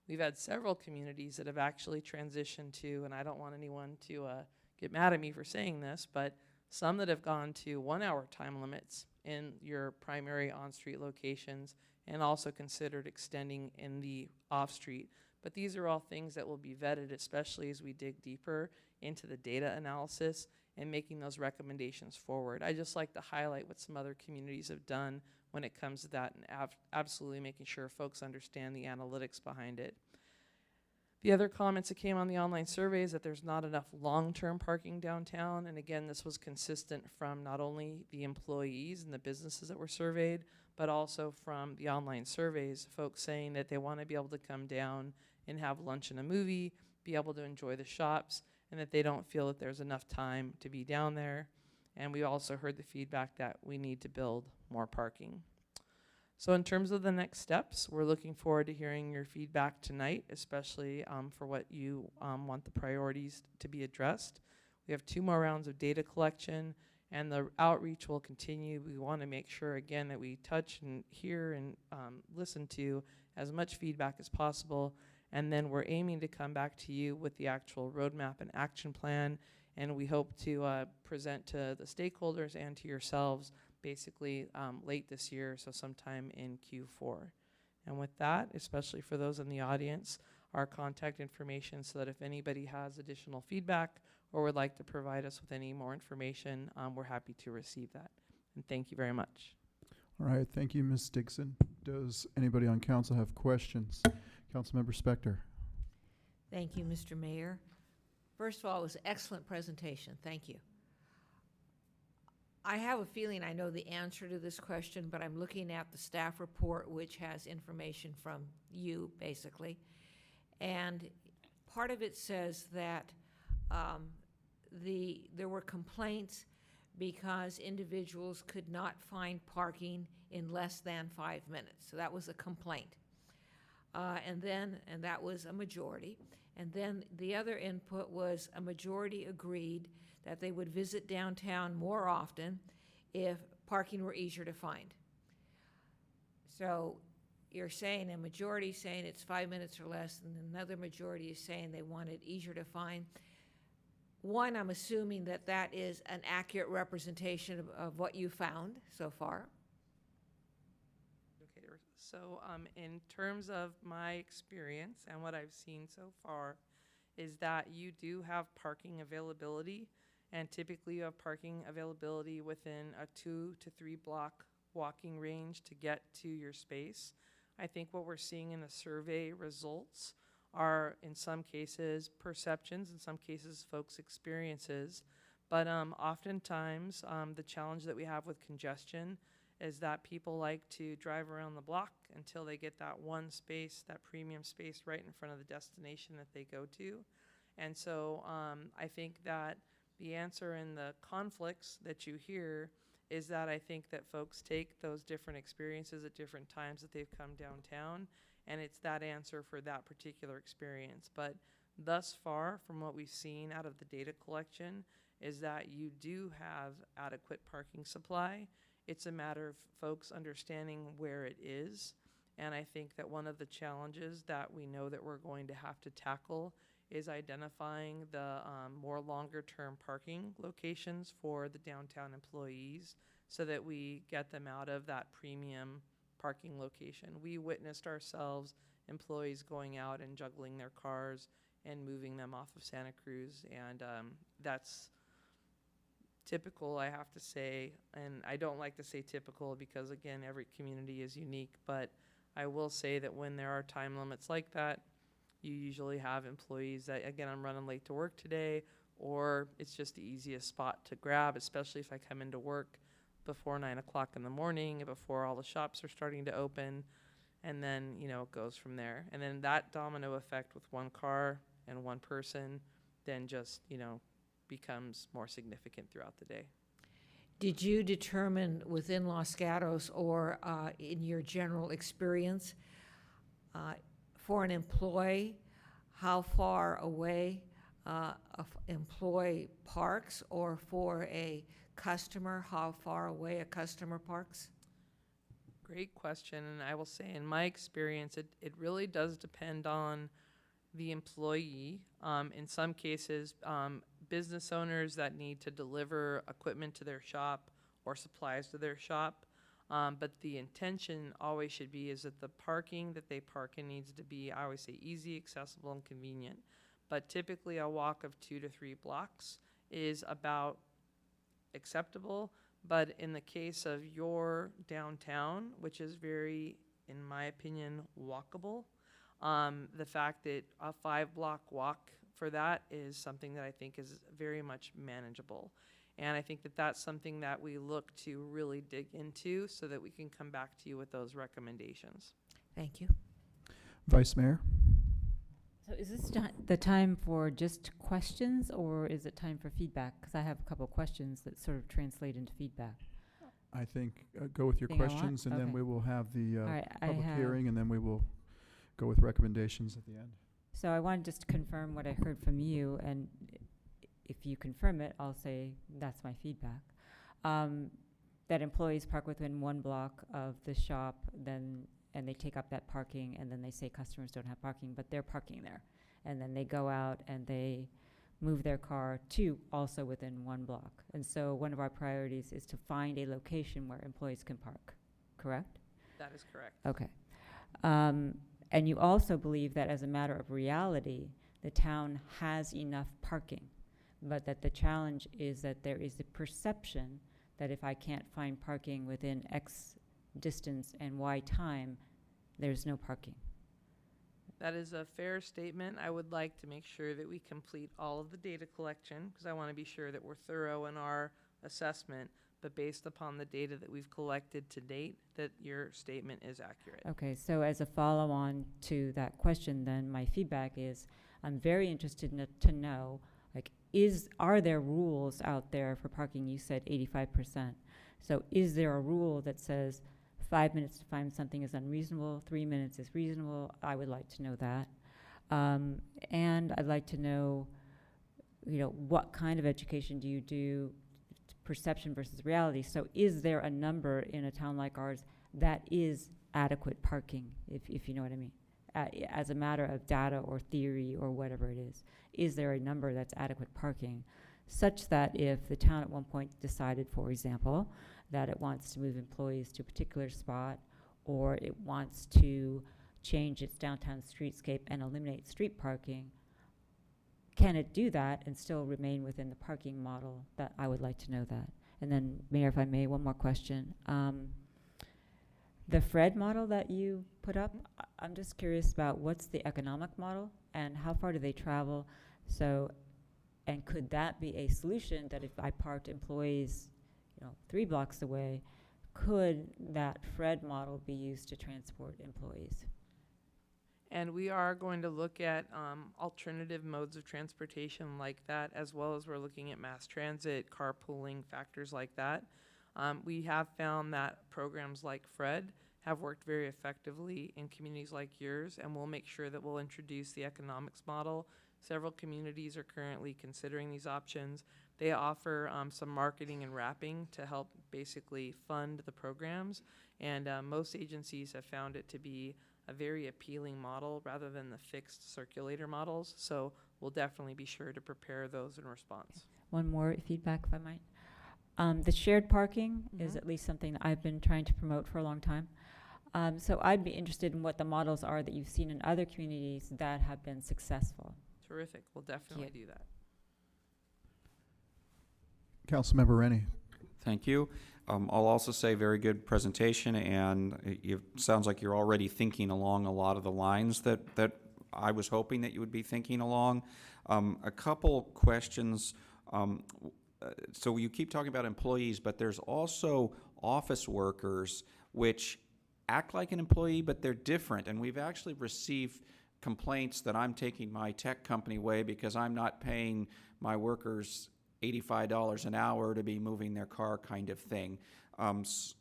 We've had several communities that have actually transitioned to, and I don't want anyone to get mad at me for saying this, but some that have gone to 1-hour time limits in your primary on-street locations and also considered extending in the off-street. But these are all things that will be vetted, especially as we dig deeper into the data analysis and making those recommendations forward. I just like to highlight what some other communities have done when it comes to that and absolutely making sure folks understand the analytics behind it. The other comments that came on the online survey is that there's not enough long-term parking downtown. And again, this was consistent from not only the employees and the businesses that were surveyed, but also from the online surveys, folks saying that they want to be able to come down and have lunch and a movie, be able to enjoy the shops, and that they don't feel that there's enough time to be down there. And we also heard the feedback that we need to build more parking. So in terms of the next steps, we're looking forward to hearing your feedback tonight, especially for what you want the priorities to be addressed. We have 2 more rounds of data collection, and the outreach will continue. We want to make sure, again, that we touch and hear and listen to as much feedback as possible. And then we're aiming to come back to you with the actual roadmap and action plan. And we hope to present to the stakeholders and to yourselves basically late this year, so sometime in Q4. And with that, especially for those in the audience, our contact information so that if anybody has additional feedback or would like to provide us with any more information, we're happy to receive that. And thank you very much. All right, thank you, Ms. Dixon. Does anybody on council have questions? Councilmember Spector. Thank you, Mr. Mayor. First of all, it was an excellent presentation. Thank you. I have a feeling I know the answer to this question, but I'm looking at the staff report, which has information from you, basically. And part of it says that there were complaints because individuals could not find parking in less than 5 minutes. So that was a complaint. And that was a majority. And then the other input was a majority agreed that they would visit downtown more often if parking were easier to find. So you're saying a majority saying it's 5 minutes or less, and another majority is saying they want it easier to find. One, I'm assuming that that is an accurate representation of what you found so far. Okay, so in terms of my experience and what I've seen so far is that you do have parking availability, and typically you have parking availability within a 2 to 3 block walking range to get to your space. I think what we're seeing in the survey results are, in some cases, perceptions, in some cases, folks' experiences. But oftentimes, the challenge that we have with congestion is that people like to drive around the block until they get that one space, that premium space right in front of the destination that they go to. And so I think that the answer in the conflicts that you hear is that I think that folks take those different experiences at different times that they've come downtown, and it's that answer for that particular experience. But thus far, from what we've seen out of the data collection, is that you do have adequate parking supply. It's a matter of folks understanding where it is. And I think that one of the challenges that we know that we're going to have to tackle is identifying the more longer-term parking locations for the downtown employees so that we get them out of that premium parking location. We witnessed ourselves employees going out and juggling their cars and moving them off of Santa Cruz, and that's typical, I have to say. And I don't like to say typical because, again, every community is unique, but I will say that when there are time limits like that, you usually have employees that, again, I'm running late to work today, or it's just the easiest spot to grab, especially if I come into work before 9 o'clock in the morning, before all the shops are starting to open, and then, you know, it goes from there. And then that domino effect with one car and one person then just, you know, becomes more significant throughout the day. Did you determine within Los Gatos or in your general experience for an employee how far away an employee parks, or for a customer how far away a customer parks? Great question, and I will say in my experience it really does depend on the employee. In some cases, business owners that need to deliver equipment to their shop or supplies to their shop, but the intention always should be is that the parking that they park in needs to be, I always say, easy, accessible, and convenient. But typically a walk of 2 to 3 blocks is about acceptable. But in the case of your downtown, which is very, in my opinion, walkable, the fact that a 5-block walk for that is something that I think is very much manageable. And I think that that's something that we look to really dig into so that we can come back to you with those recommendations. Thank you. Vice Mayor. So Is this the time for just questions, or is it time for feedback? Because I have a couple of questions that sort of translate into feedback. I think go with your Thing I want? questions, and then Okay. we will have the All right, I public have- hearing, and then we will go with recommendations at the end. So I wanted just to confirm what I heard from you, and if you confirm it, I'll say that's my feedback. That employees park within 1 block of the shop, and they take up that parking, and then they say customers don't have parking, but they're parking there. And then they go out and they move their car to also within 1 block. And so one of our priorities is to find a location where employees can park, correct? That is correct. Okay. And you also believe that as a matter of reality, the town has enough parking, but that the challenge is that there is a perception that if I can't find parking within X distance and Y time, there's no parking. That is a fair statement. I would like to make sure that we complete all of the data collection, because I want to be sure that we're thorough in our assessment, but based upon the data that we've collected to date, that your statement is accurate. Okay, so as a follow-on to that question, then my feedback is I'm very interested to know, like, are there rules out there for parking? You said 85%. So is there a rule that says 5 minutes to find something is unreasonable, 3 minutes is reasonable? I would like to know that. And I'd like to know, what kind of education do you do, perception versus reality? So is there a number in a town like ours that is adequate parking, if you know what I mean? As a matter of data or theory or whatever it is there a number that's adequate parking, such that if the town at one point decided, for example, that it wants to move employees to a particular spot, or it wants to change its downtown streetscape and eliminate street parking, can it do that and still remain within the parking model? That I would like to know that. And then, Mayor, if I may, one more question. The FRED model that you put up, I'm just curious about what's the economic model and how far do they travel? So, and could that be a solution that if I parked employees, 3 blocks away, could that FRED model be used to transport employees? And we are going to look at alternative modes of transportation like that, as well as we're looking at mass transit, carpooling, factors like that. We have found that programs like FRED have worked very effectively in communities like yours, and we'll make sure that we'll introduce the economics model. Several communities are currently considering these options. They offer some marketing and wrapping to help basically fund the programs, and most agencies have found it to be a very appealing model rather than the fixed circulator models. So we'll definitely be sure to prepare those in response. One more feedback, if I might. The shared parking is at least something that I've been trying to promote for a long time. So I'd be interested in what the models are that you've seen in other communities that have been successful. Terrific. We'll definitely do that. Councilmember Rennie. Thank you. I'll also say very good presentation, and it sounds like you're already thinking along a lot of the lines that I was hoping that you would be thinking along. A couple questions. So you keep talking about employees, but there's also office workers which act like an employee, but they're different. And we've actually received complaints that I'm taking my tech company way because I'm not paying my workers $85 an hour to be moving their car, kind of thing.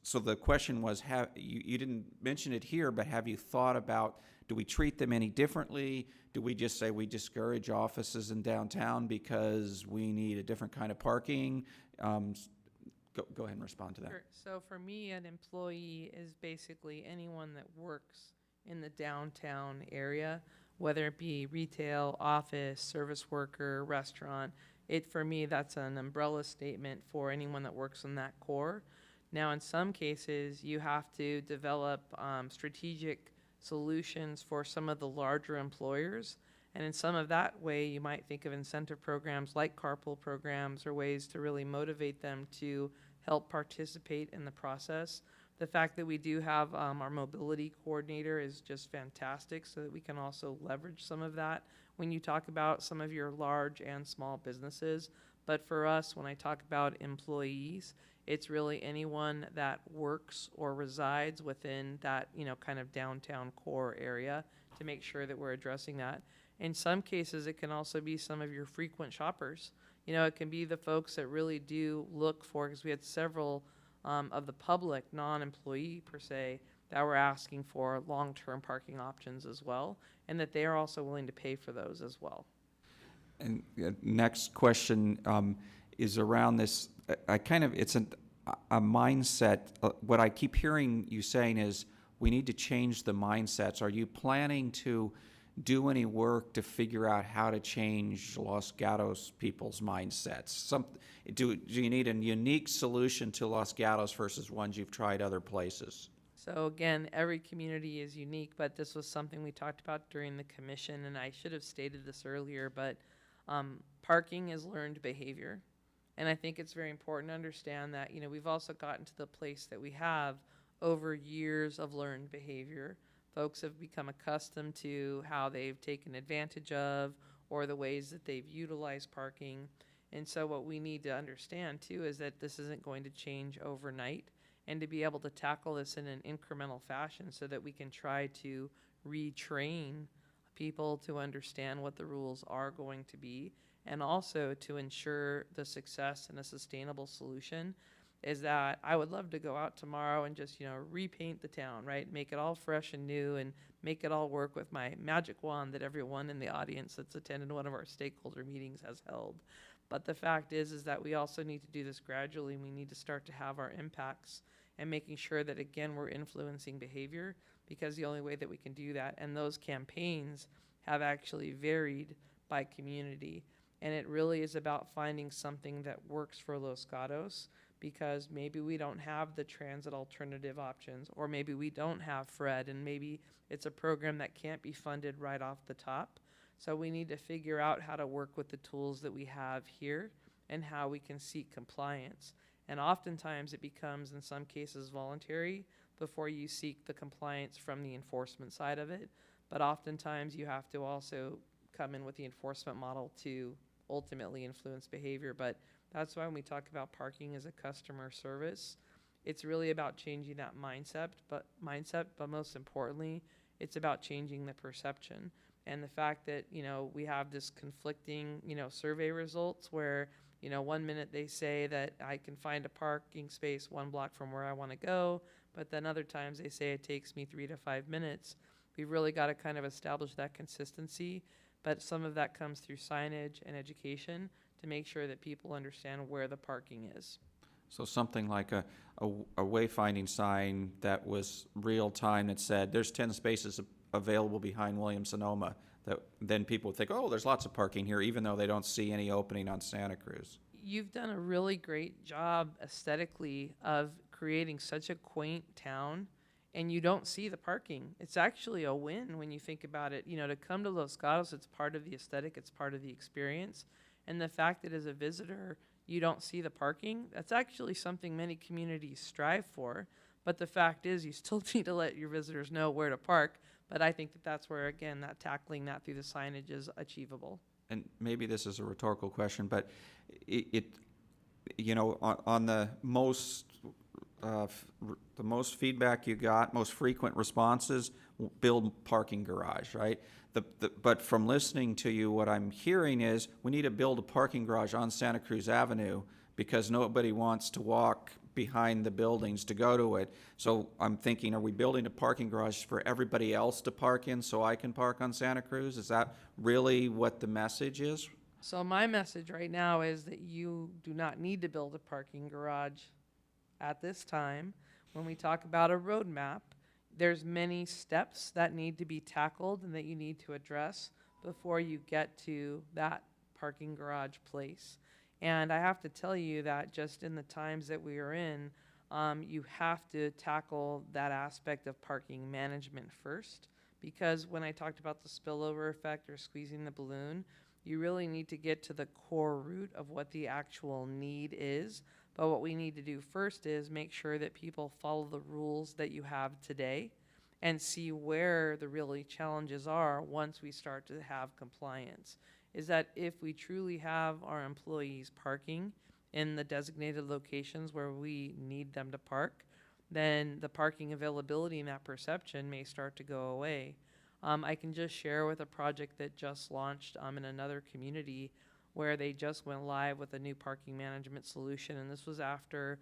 So the question was, you didn't mention it here, but have you thought about, do we treat them any differently? Do we just say we discourage offices in downtown because we need a different kind of parking? Go ahead and respond to that. Sure. So for me, an employee is basically anyone that works in the downtown area, whether it be retail, office, service worker, restaurant. For me, that's an umbrella statement for anyone that works in that core. Now, in some cases, you have to develop strategic solutions for some of the larger employers. And in some of that way, you might think of incentive programs like carpool programs or ways to really motivate them to help participate in the process. The fact that we do have our mobility coordinator is just fantastic, so that we can also leverage some of that when you talk about some of your large and small businesses. But for us, when I talk about employees, it's really anyone that works or resides within that, kind of downtown core area, to make sure that we're addressing that. In some cases, it can also be some of your frequent shoppers. You know, it can be the folks that really do look for, because we had several of the public, non-employee per se, that were asking for long-term parking options as well, and that they are also willing to pay for those as well. And next question is around this. It's a mindset. What I keep hearing you saying is we need to change the mindsets. Are you planning to do any work to figure out how to change Los Gatos people's mindsets? Do you need a unique solution to Los Gatos versus ones you've tried other places? So again, every community is unique, but this was something we talked about during the commission, and I should have stated this earlier, but parking is learned behavior. And I think it's very important to understand that, you know, we've also gotten to the place that we have over years of learned behavior. Folks have become accustomed to how they've taken advantage of or the ways that they've utilized parking. And so what we need to understand too is that this isn't going to change overnight, and to be able to tackle this in an incremental fashion so that we can try to retrain people to understand what the rules are going to be, and also to ensure the success and a sustainable solution, is that I would love to go out tomorrow and just, you know, repaint the town, right? Make it all fresh and new and make it all work with my magic wand that everyone in the audience that's attended one of our stakeholder meetings has held. But the fact is that we also need to do this gradually, and we need to start to have our impacts and making sure that, again, we're influencing behavior, because the only way that we can do that, and those campaigns have actually varied by community. And it really is about finding something that works for Los Gatos, because maybe we don't have the transit alternative options, or maybe we don't have FRED, and maybe it's a program that can't be funded right off the top. So we need to figure out how to work with the tools that we have here and how we can seek compliance. And oftentimes it becomes, in some cases, voluntary before you seek the compliance from the enforcement side of it. But oftentimes you have to also come in with the enforcement model to ultimately influence behavior. But that's why when we talk about parking as a customer service, it's really about changing that mindset, but most importantly, it's about changing the perception. And the fact that, you know, we have this conflicting, you know, survey results where, you know, 1 minute they say that I can find a parking space 1 block from where I want to go, but then other times they say it takes me 3 to 5 minutes. We've really got to kind of establish that consistency, but some of that comes through signage and education to make sure that people understand where the parking is. So something like a wayfinding sign that was real time that said there's 10 spaces available behind Williams-Sonoma, that then people would think, oh, there's lots of parking here, even though they don't see any opening on Santa Cruz. You've done a really great job aesthetically of creating such a quaint town, and you don't see the parking. It's actually a win when you think about it. You know, to come to Los Gatos, it's part of the aesthetic, it's part of the experience. And the fact that as a visitor, you don't see the parking, that's actually something many communities strive for. But the fact is, you still need to let your visitors know where to park. But I think that that's where, again, that tackling that through the signage is achievable. And maybe this is a rhetorical question, but it you know, on the most feedback you got, most frequent responses, build parking garage, right? But from listening to you, what I'm hearing is we need to build a parking garage on Santa Cruz Avenue because nobody wants to walk behind the buildings to go to it. So I'm thinking, are we building a parking garage for everybody else to park in so I can park on Santa Cruz? Is that really what the message is? So my message right now is that you do not need to build a parking garage at this time. When we talk about a roadmap, there's many steps that need to be tackled and that you need to address before you get to that parking garage place. And I have to tell you that just in the times that we are in, you have to tackle that aspect of parking management first, because when I talked about the spillover effect or squeezing the balloon, you really need to get to the core root of what the actual need is. But what we need to do first is make sure that people follow the rules that you have today and see where the really challenges are once we start to have compliance. Is that if we truly have our employees parking in the designated locations where we need them to park, then the parking availability and that perception may start to go away. I can just share with a project that just launched in another community where they just went live with a new parking management solution. And this was after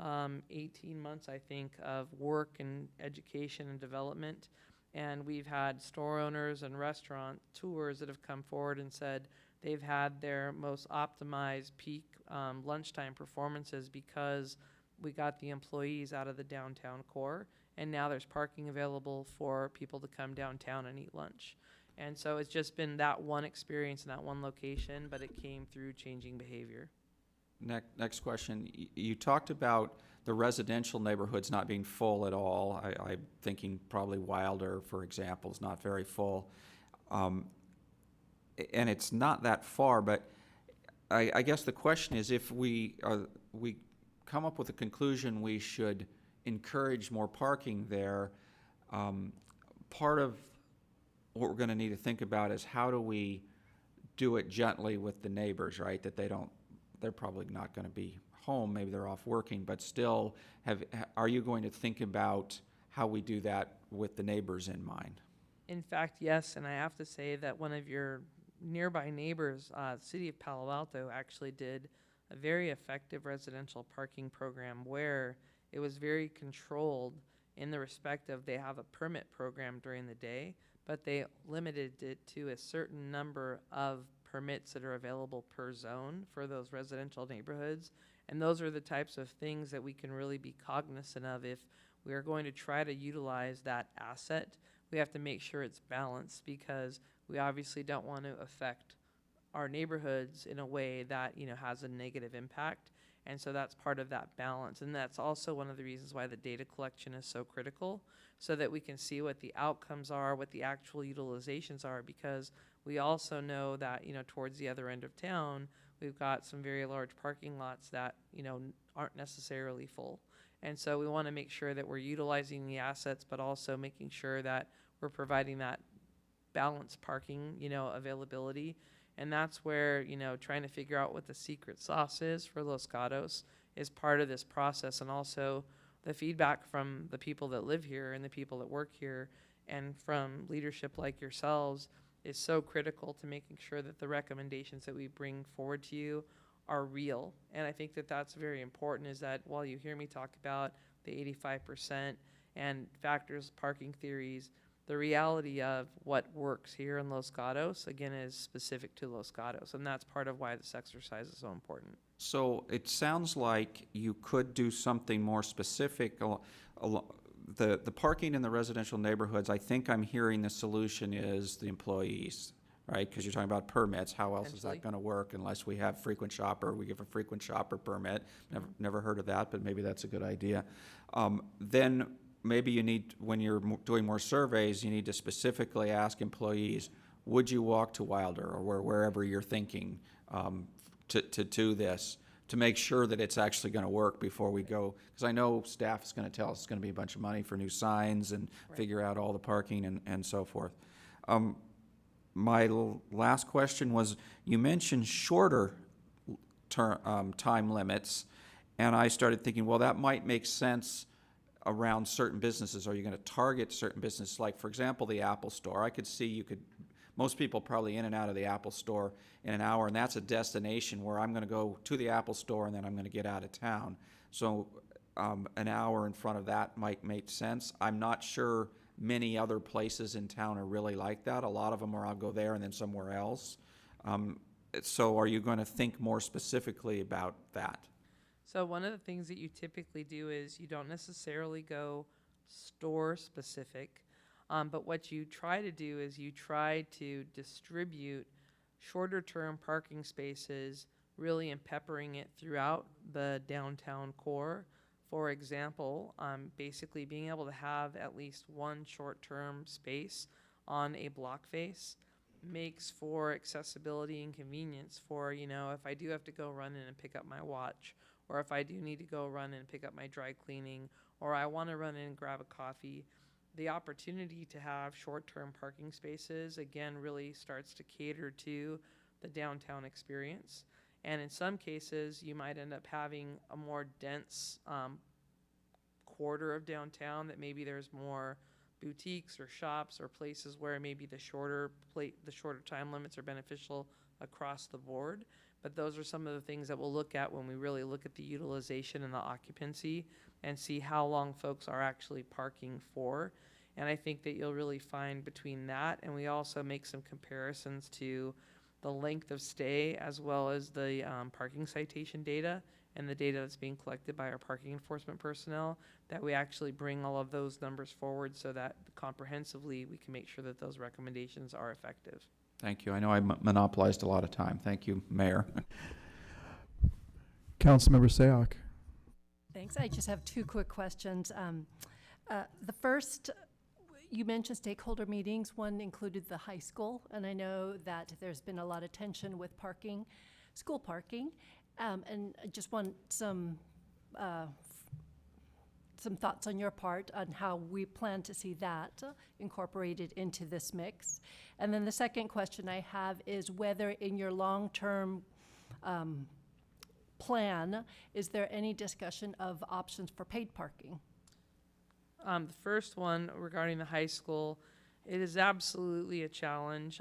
18 months, I think, of work and education and development. And we've had store owners and restaurant tours that have come forward and said they've had their most optimized peak lunchtime performances because we got the employees out of the downtown core, and now there's parking available for people to come downtown and eat lunch. And so it's just been that one experience in that one location, but it came through changing behavior. Next question. You talked about the residential neighborhoods not being full at all. I'm thinking probably Wilder, for example, is not very full. And it's not that far, but I guess the question is, if we come up with a conclusion we should encourage more parking there, part of what we're going to need to think about is how do we do it gently with the neighbors, right? That they're probably not going to be home, maybe they're off working, but still, are you going to think about how we do that with the neighbors in mind? In fact, yes, and I have to say that one of your nearby neighbors, the city of Palo Alto, actually did a very effective residential parking program where it was very controlled in the respect of they have a permit program during the day, but they limited it to a certain number of permits that are available per zone for those residential neighborhoods. And those are the types of things that we can really be cognizant of. If we are going to try to utilize that asset, we have to make sure it's balanced, because we obviously don't want to affect our neighborhoods in a way that, has a negative impact. And so that's part of that balance. And that's also one of the reasons why the data collection is so critical, so that we can see what the outcomes are, what the actual utilizations are, because we also know that, towards the other end of town, we've got some very large parking lots that, aren't necessarily full. And so we want to make sure that we're utilizing the assets, but also making sure that we're providing that balanced parking, availability. And that's where, trying to figure out what the secret sauce is for Los Gatos is part of this process. And also the feedback from the people that live here and the people that work here and from leadership like yourselves is so critical to making sure that the recommendations that we bring forward to you are real. And I think that that's very important, is that while you hear me talk about the 85% and factors, parking theories, the reality of what works here in Los Gatos, again, is specific to Los Gatos. And that's part of why this exercise is so important. So it sounds like you could do something more specific. The parking in the residential neighborhoods, I think I'm hearing the solution is the employees, right? Because you're talking about permits. How else is that going to work unless we have frequent shopper? We give a frequent shopper permit. Never heard of that, but maybe that's a good idea. Then maybe you need, when you're doing more surveys, you need to specifically ask employees, would you walk to Wilder or wherever you're thinking to do this, to make sure that it's actually going to work before we go. Because I know staff is going to tell us it's going to be a bunch of money for new signs and figure out all the parking and so forth. My last question was, you mentioned shorter time limits, and I started thinking, well, that might make sense around certain businesses. Are you going to target certain businesses? Like, for example, the Apple Store. I could see most people probably in and out of the Apple Store in an hour, and that's a destination where I'm going to go to the Apple Store and then I'm going to get out of town. So an hour in front of that might make sense. I'm not sure many other places in town are really like that. A lot of them are I'll go there and then somewhere else. So are you going to think more specifically about that? So one of the things that you typically do is you don't necessarily go store specific. But what you try to do is you try to distribute shorter term parking spaces, really and peppering it throughout the downtown core. For example, basically being able to have at least one short term space on a block face makes for accessibility and convenience for, if I do have to go run in and pick up my watch, or if I do need to go run in and pick up my dry cleaning, or I want to run in and grab a coffee. The opportunity to have short-term parking spaces, again, really starts to cater to the downtown experience. And in some cases, you might end up having a more dense quarter of downtown that maybe there's more boutiques or shops or places where maybe the shorter time limits are beneficial across the board. But those are some of the things that we'll look at when we really look at the utilization and the occupancy and see how long folks are actually parking for. And I think that you'll really find between that, and we also make some comparisons to the length of stay as well as the parking citation data and the data that's being collected by our parking enforcement personnel, that we actually bring all of those numbers forward so that comprehensively we can make sure that those recommendations are effective. Thank you. I know I monopolized a lot of time. Thank you, Mayor. Councilmember Sayoc. Thanks. I just have two quick questions. The first, you mentioned stakeholder meetings. One included the high school, and I know that there's been a lot of tension with parking, school parking, and I just want some thoughts on your part on how we plan to see that incorporated into this mix. And then the second question I have is whether in your long-term plan, is there any discussion of options for paid parking? The first one regarding the high school, it is absolutely a challenge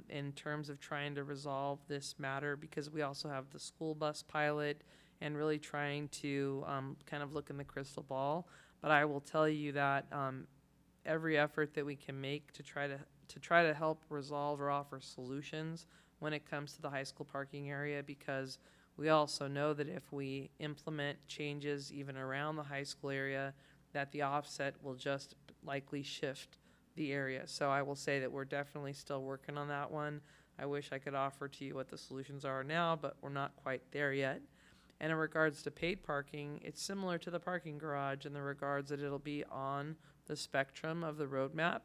in terms of trying to resolve this matter, because we also have the school bus pilot and really trying to kind of look in the crystal ball. But I will tell you that every effort that we can make to try to help resolve or offer solutions when it comes to the high school parking area, because we also know that if we implement changes even around the high school area, that the offset will just likely shift the area. So I will say that we're definitely still working on that one. I wish I could offer to you what the solutions are now, but we're not quite there yet. And in regards to paid parking, it's similar to the parking garage in the regards that it'll be on the spectrum of the roadmap.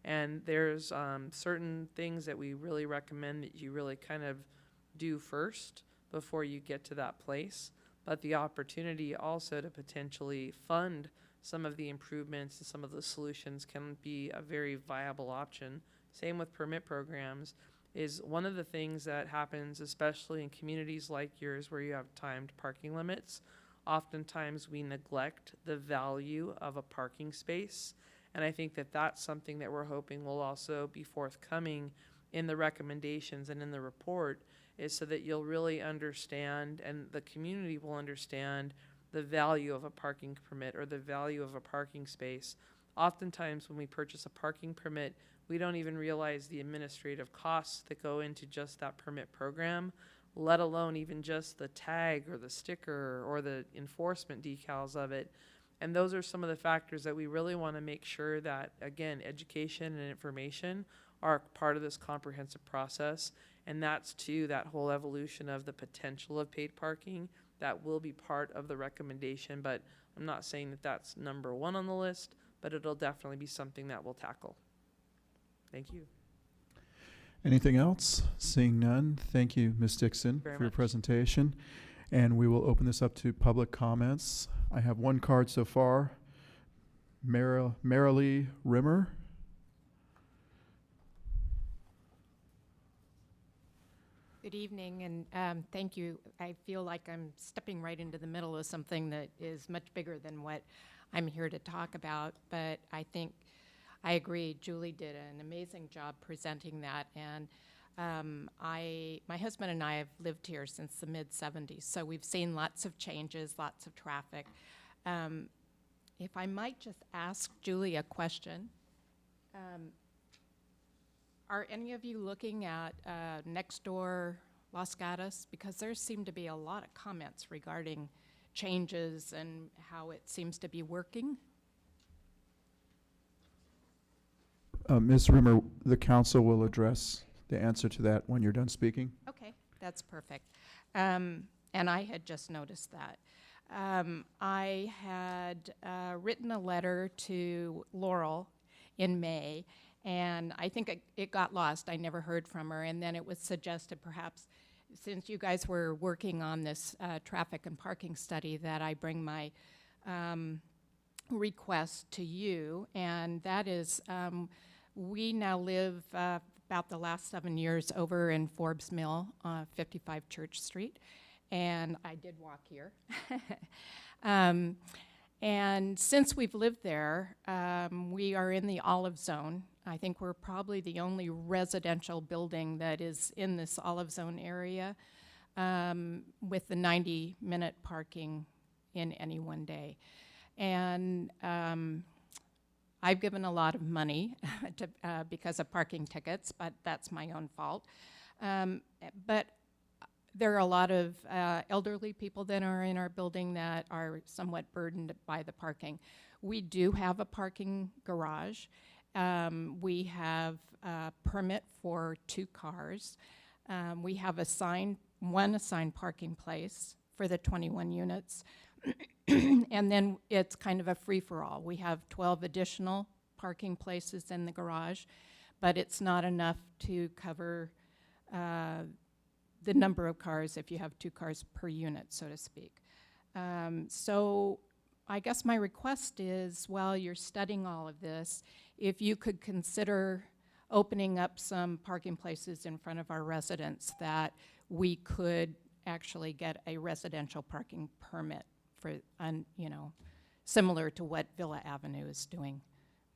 And there's certain things that we really recommend that you really kind of do first before you get to that place. But the opportunity also to potentially fund some of the improvements and some of the solutions can be a very viable option. Same with permit programs. Is one of the things that happens, especially in communities like yours where you have timed parking limits. Oftentimes we neglect the value of a parking space. And I think that that's something that we're hoping will also be forthcoming in the recommendations and in the report, is so that you'll really understand and the community will understand the value of a parking permit or the value of a parking space. Oftentimes when we purchase a parking permit, we don't even realize the administrative costs that go into just that permit program, let alone even just the tag or the sticker or the enforcement decals of it. And those are some of the factors that we really want to make sure that, again, education and information are part of this comprehensive process. And that's too that whole evolution of the potential of paid parking that will be part of the recommendation. But I'm not saying that that's number one on the list, but it'll definitely be something that we'll tackle. Thank you. Anything else? Seeing none, thank you, Ms. Dixon, for your presentation. And we will open this up to public comments. I have one card so far. Marilee Rimmer. Good evening, and thank you. I feel like I'm stepping right into the middle of something that is much bigger than what I'm here to talk about, but I think I agree. Julie did an amazing job presenting that, and my husband and I have lived here since the mid-'70s, so we've seen lots of changes, lots of traffic. If I might just ask Julie a question. Are any of you looking at next door Los Gatos? Because there seem to be a lot of comments regarding changes and how it seems to be working. Ms. Rimmer, the council will address the answer to that when you're done speaking. Okay, that's perfect. And I had just noticed that. I had written a letter to Laurel in May, and I think it got lost. I never heard from her, and then it was suggested perhaps, since you guys were working on this traffic and parking study, that I bring my request to you, and that is we now live about the last 7 years over in Forbes Mill, 55 Church Street, and I did walk here. And since we've lived there, we are in the olive zone. I think we're probably the only residential building that is in this olive zone area, with the 90-minute parking in any one day. And I've given a lot of money to, because of parking tickets, but that's my own fault. But there are a lot of elderly people that are in our building that are somewhat burdened by the parking. We do have a parking garage. We have a permit for 2 cars. We have one assigned parking place for the 21 units. And then it's kind of a free-for-all. We have 12 additional parking places in the garage, but it's not enough to cover the number of cars if you have 2 cars per unit, so to speak. So I guess my request is, while you're studying all of this, if you could consider opening up some parking places in front of our residents that we could actually get a residential parking permit for, you know, similar to what Villa Avenue is doing.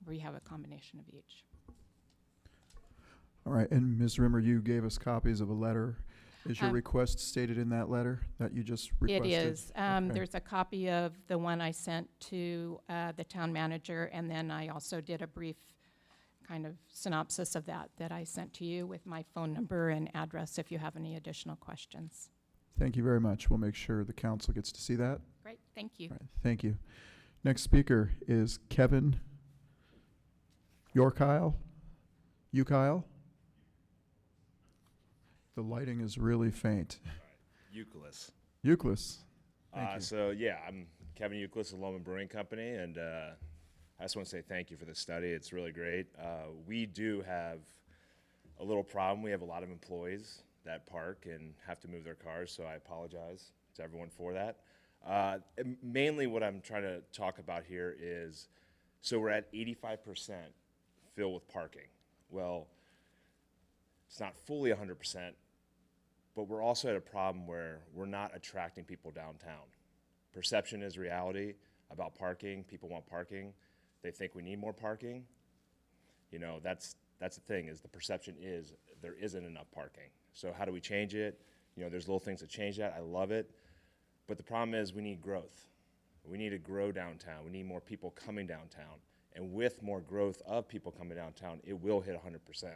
We have a combination of each. All right, and Ms. Rimmer, you gave us copies of a letter. Is your Um, request stated in that letter that you just requested? It is. Okay. There's a copy of the one I sent to the town manager, and then I also did a brief kind of synopsis of that I sent to you with my phone number and address if you have any additional questions. Thank you very much. We'll make sure the council gets to see that. Great, thank you. All right, thank you. Next speaker is Kevin Yorkile. Ukile? The lighting is really faint. Euclid. Euclid. Thank you. So yeah, I'm Kevin Euclid of Loma Brewing Company, and I just want to say thank you for the study. It's really great. We do have a little problem. We have a lot of employees that park and have to move their cars, so I apologize to everyone for that. Mainly what I'm trying to talk about here is, so we're at 85% filled with parking. Well, it's not fully 100%, but we're also at a problem where we're not attracting people downtown. Perception is reality about parking. People want parking. They think we need more parking. You know, that's the thing, is the perception is there isn't enough parking. So how do we change it? You know, there's little things that change that. I love it. But the problem is we need growth. We need to grow downtown. We need more people coming downtown. And with more growth of people coming downtown, it will hit 100%.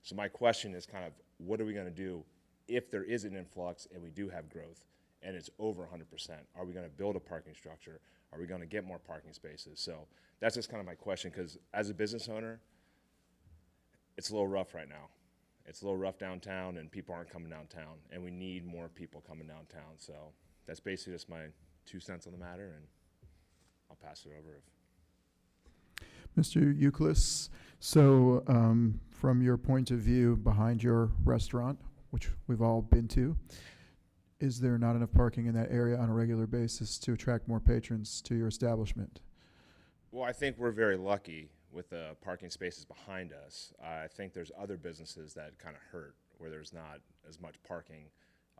So my question is kind of, what are we going to do if there is an influx and we do have growth and it's over 100%? Are we going to build a parking structure? Are we going to get more parking spaces? So that's just kind of my question, because as a business owner, it's a little rough right now. It's a little rough downtown and people aren't coming downtown, and we need more people coming downtown. So that's basically just my 2 cents on the matter, and I'll pass it over. Mr. Euclid, so from your point of view behind your restaurant, which we've all been to, is there not enough parking in that area on a regular basis to attract more patrons to your establishment? Well, I think we're very lucky with the parking spaces behind us. I think there's other businesses that kind of hurt where there's not as much parking.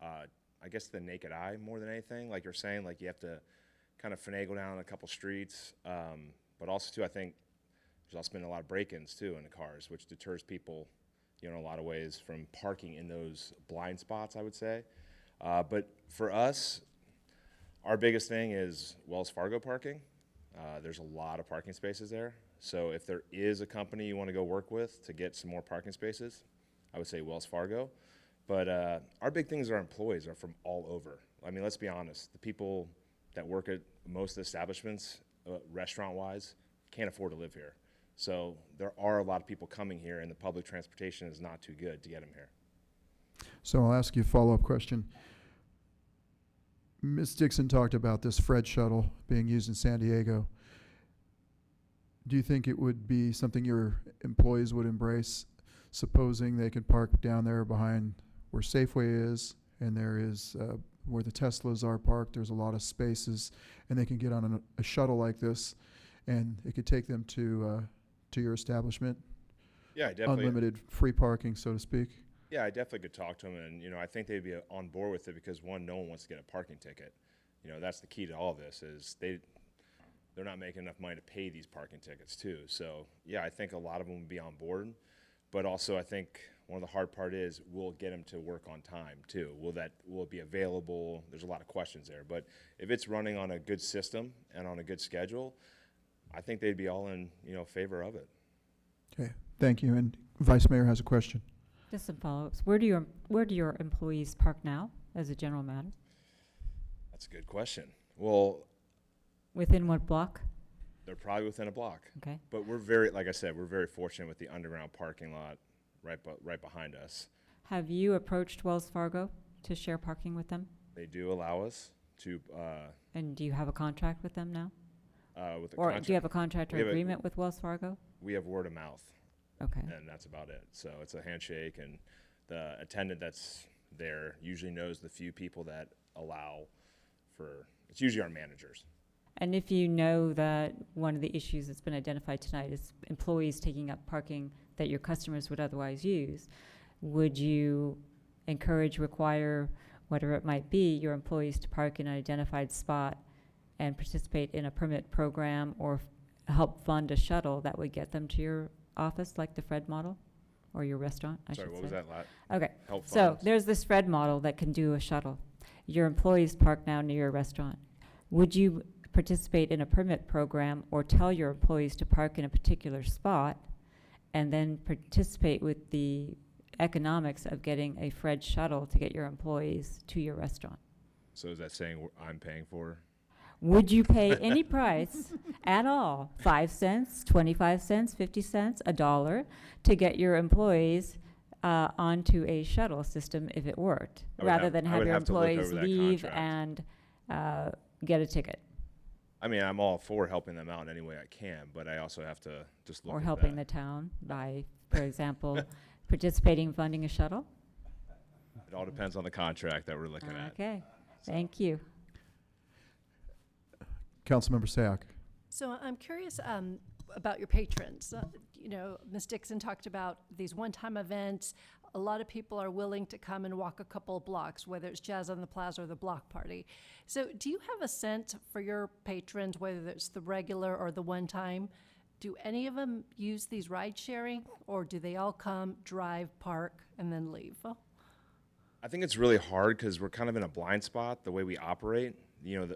I guess the naked eye more than anything, like you're saying, like you have to kind of finagle down a couple streets. But also too, I think there's also been a lot of break-ins too in the cars, which deters people, you know, in a lot of ways from parking in those blind spots, I would say. But for us, our biggest thing is Wells Fargo parking. There's a lot of parking spaces there. So if there is a company you want to go work with to get some more parking spaces, I would say Wells Fargo. But our big things, our employees are from all over. I mean, let's be honest. The people that work at most of the establishments, restaurant-wise, can't afford to live here. So there are a lot of people coming here, and the public transportation is not too good to get them here. So I'll ask you a follow-up question. Ms. Dixon talked about this Fred shuttle being used in San Diego. Do you think it would be something your employees would embrace, supposing they could park down there behind where Safeway is, and there is where the Teslas are parked, there's a lot of spaces, and they can get on a shuttle like this, and it could take them to your establishment? Yeah, definitely. Unlimited free parking, so to speak? Yeah, I definitely could talk to them, and you know, I think they'd be on board with it because, one, no one wants to get a parking ticket. You know, that's the key to all this. Is they're not making enough money to pay these parking tickets too. So yeah, I think a lot of them would be on board, but also I think one of the hard part is we'll get them to work on time too. Will it be available? There's a lot of questions there, but if it's running on a good system and on a good schedule, I think they'd be all in, favor of it. Okay, thank you. And Vice Mayor has a question. Just some follow-ups. Where do your employees park now, as a general matter? That's a good question. Well, Within what block? they're probably within a block. Okay. But like I said, we're very fortunate with the underground parking lot right behind us. Have you approached Wells Fargo to share parking with them? They do allow us to. And do you have a contract with them now? With Or do you have a contract or agreement with Wells Fargo? We have word of mouth. Okay. And that's about it. So it's a handshake, and the attendant that's there usually knows the few people that allow for. It's usually our managers. And if you know that one of the issues that's been identified tonight is employees taking up parking that your customers would otherwise use, would you encourage, require, whatever it might be, your employees to park in an identified spot and participate in a permit program or help fund a shuttle that would get them to your office, like the Fred model, or your restaurant, I should say? Sorry, what was that? Okay, Help so funds. there's this Fred model that can do a shuttle. Your employees park now near your restaurant. Would you participate in a permit program or tell your employees to park in a particular spot and then participate with the economics of getting a Fred shuttle to get your employees to your restaurant? So is that saying I'm paying for? Would you pay any price at all, 5 cents, 25 cents, 50 cents, $1, to get your employees onto a shuttle system if it worked, rather than have your employees leave and get a ticket? I mean, I'm all for helping them out in any way I can, but I also have to just look Or at helping that. the town by, for example, participating in funding a shuttle? It all depends on the contract that we're looking at. Okay, thank you. Councilmember Sayak. So I'm curious about your patrons. Ms. Dixon talked about these one-time events. A lot of people are willing to come and walk a couple of blocks, whether it's Jazz on the Plaza or the block party. So do you have a sense for your patrons, whether it's the regular or the one-time? Do any of them use these ride sharing, or do they all come, drive, park, and then leave? I think it's really hard because we're kind of in a blind spot the way we operate.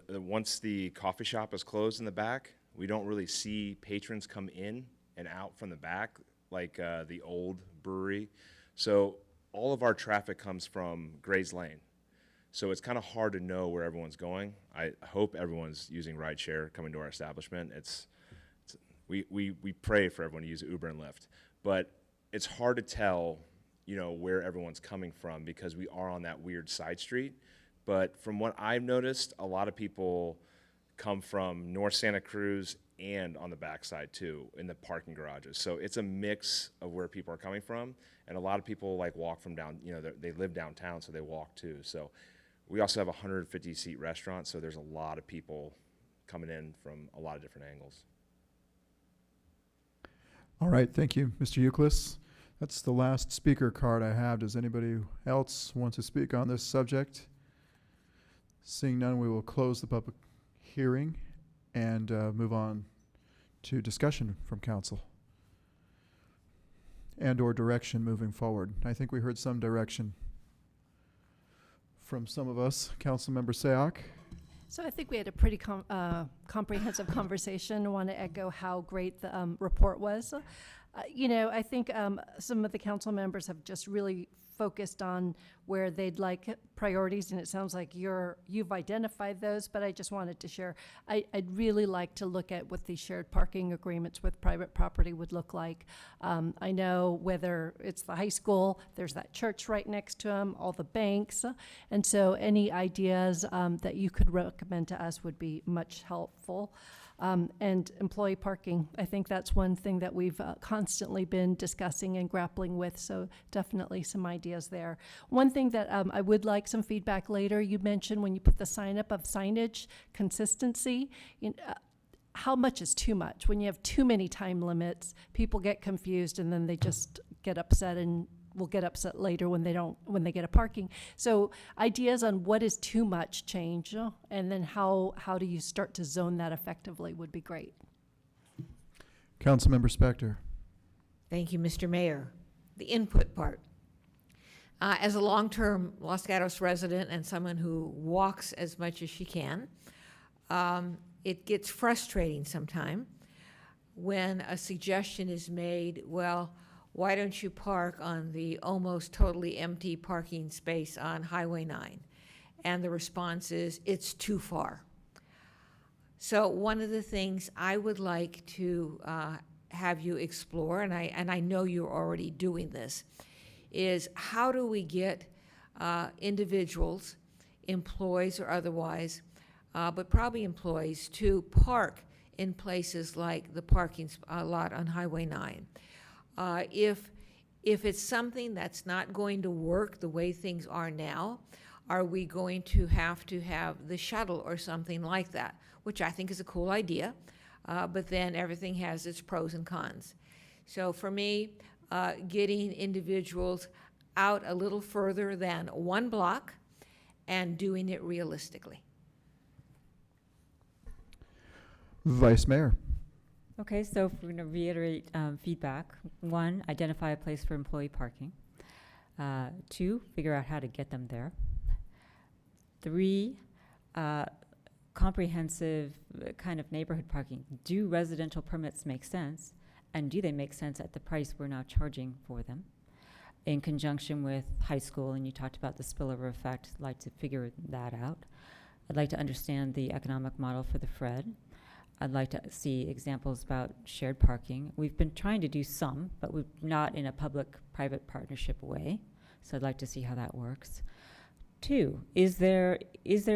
Once the coffee shop is closed in the back, we don't really see patrons come in and out from the back like the old brewery. So all of our traffic comes from Gray's Lane. So it's kind of hard to know where everyone's going. I hope everyone's using rideshare coming to our establishment. We pray for everyone to use Uber and Lyft, but it's hard to tell, where everyone's coming from because we are on that weird side street. But from what I've noticed, a lot of people come from North Santa Cruz and on the backside too, in the parking garages. So it's a mix of where people are coming from, and a lot of people walk from down. They live downtown, so they walk too. So we also have a 150-seat restaurant, so there's a lot of people coming in from a lot of different angles. All right, thank you, Mr. Euclid. That's the last speaker card I have. Does anybody else want to speak on this subject? Seeing none, we will close the public hearing and move on to discussion from council and or direction moving forward. I think we heard some direction from some of us. Councilmember Sayak. So I think we had a pretty comprehensive conversation. I want to echo how great the report was. I think some of the council members have just really focused on where they'd like priorities, and it sounds like you've identified those, but I just wanted to share. I'd really like to look at what these shared parking agreements with private property would look like. I know whether it's the high school, there's that church right next to them, all the banks, and so any ideas that you could recommend to us would be much helpful. And employee parking, I think that's one thing that we've constantly been discussing and grappling with, so definitely some ideas there. One thing that I would like some feedback later, you mentioned when you put the sign up of signage, consistency. How much is too much? When you have too many time limits, people get confused and then they just get upset and will get upset later when they get a parking. So ideas on what is too much change, and then how do you start to zone that effectively would be great. Councilmember Spector. Thank you, Mr. Mayor. The input part. As a long-term Los Gatos resident and someone who walks as much as she can, it gets frustrating sometimes when a suggestion is made, well, why don't you park on the almost totally empty parking space on Highway 9? And the response is, it's too far. So one of the things I would like to have you explore, and I know you're already doing this, is how do we get individuals, employees or otherwise, but probably employees, to park in places like the parking lot on Highway 9. If it's something that's not going to work the way things are now, are we going to have the shuttle or something like that, which I think is a cool idea, but then everything has its pros and cons. So for me, getting individuals out a little further than 1 block and doing it realistically. Vice Mayor. Okay, so if we're going to reiterate feedback. 1, identify a place for employee parking. 2, figure out how to get them there. 3, comprehensive kind of neighborhood parking. Do residential permits make sense? And do they make sense at the price we're now charging for them? In conjunction with high school, and you talked about the spillover effect, I'd like to figure that out. I'd like to understand the economic model for the FRED. I'd like to see examples about shared parking. We've been trying to do some, but we're not in a public-private partnership way. So I'd like to see how that works. 2, is there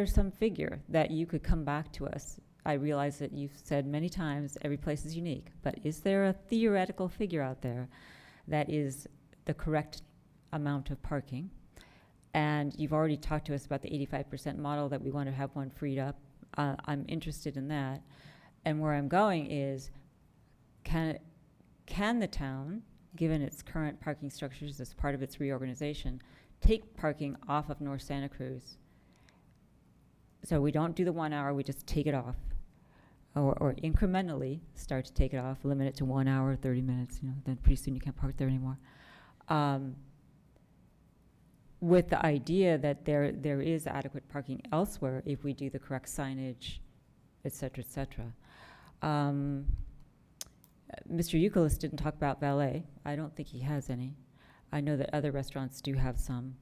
some figure that you could come back to us? I realize that you've said many times every place is unique, but is there a theoretical figure out there that is the correct amount of parking? And you've already talked to us about the 85% model that we want to have one freed up. I'm interested in that. And where I'm going is, can the town, given its current parking structures as part of its reorganization, take parking off of North Santa Cruz? So we don't do the 1 hour, we just take it off. Or incrementally start to take it off, limit it to 1 hour, 30 minutes, then pretty soon you can't park there anymore. With the idea that there is adequate parking elsewhere if we do the correct signage, et cetera, et cetera. Mr. Euclid didn't talk about valet. I don't think he has any. I know that other restaurants do have some.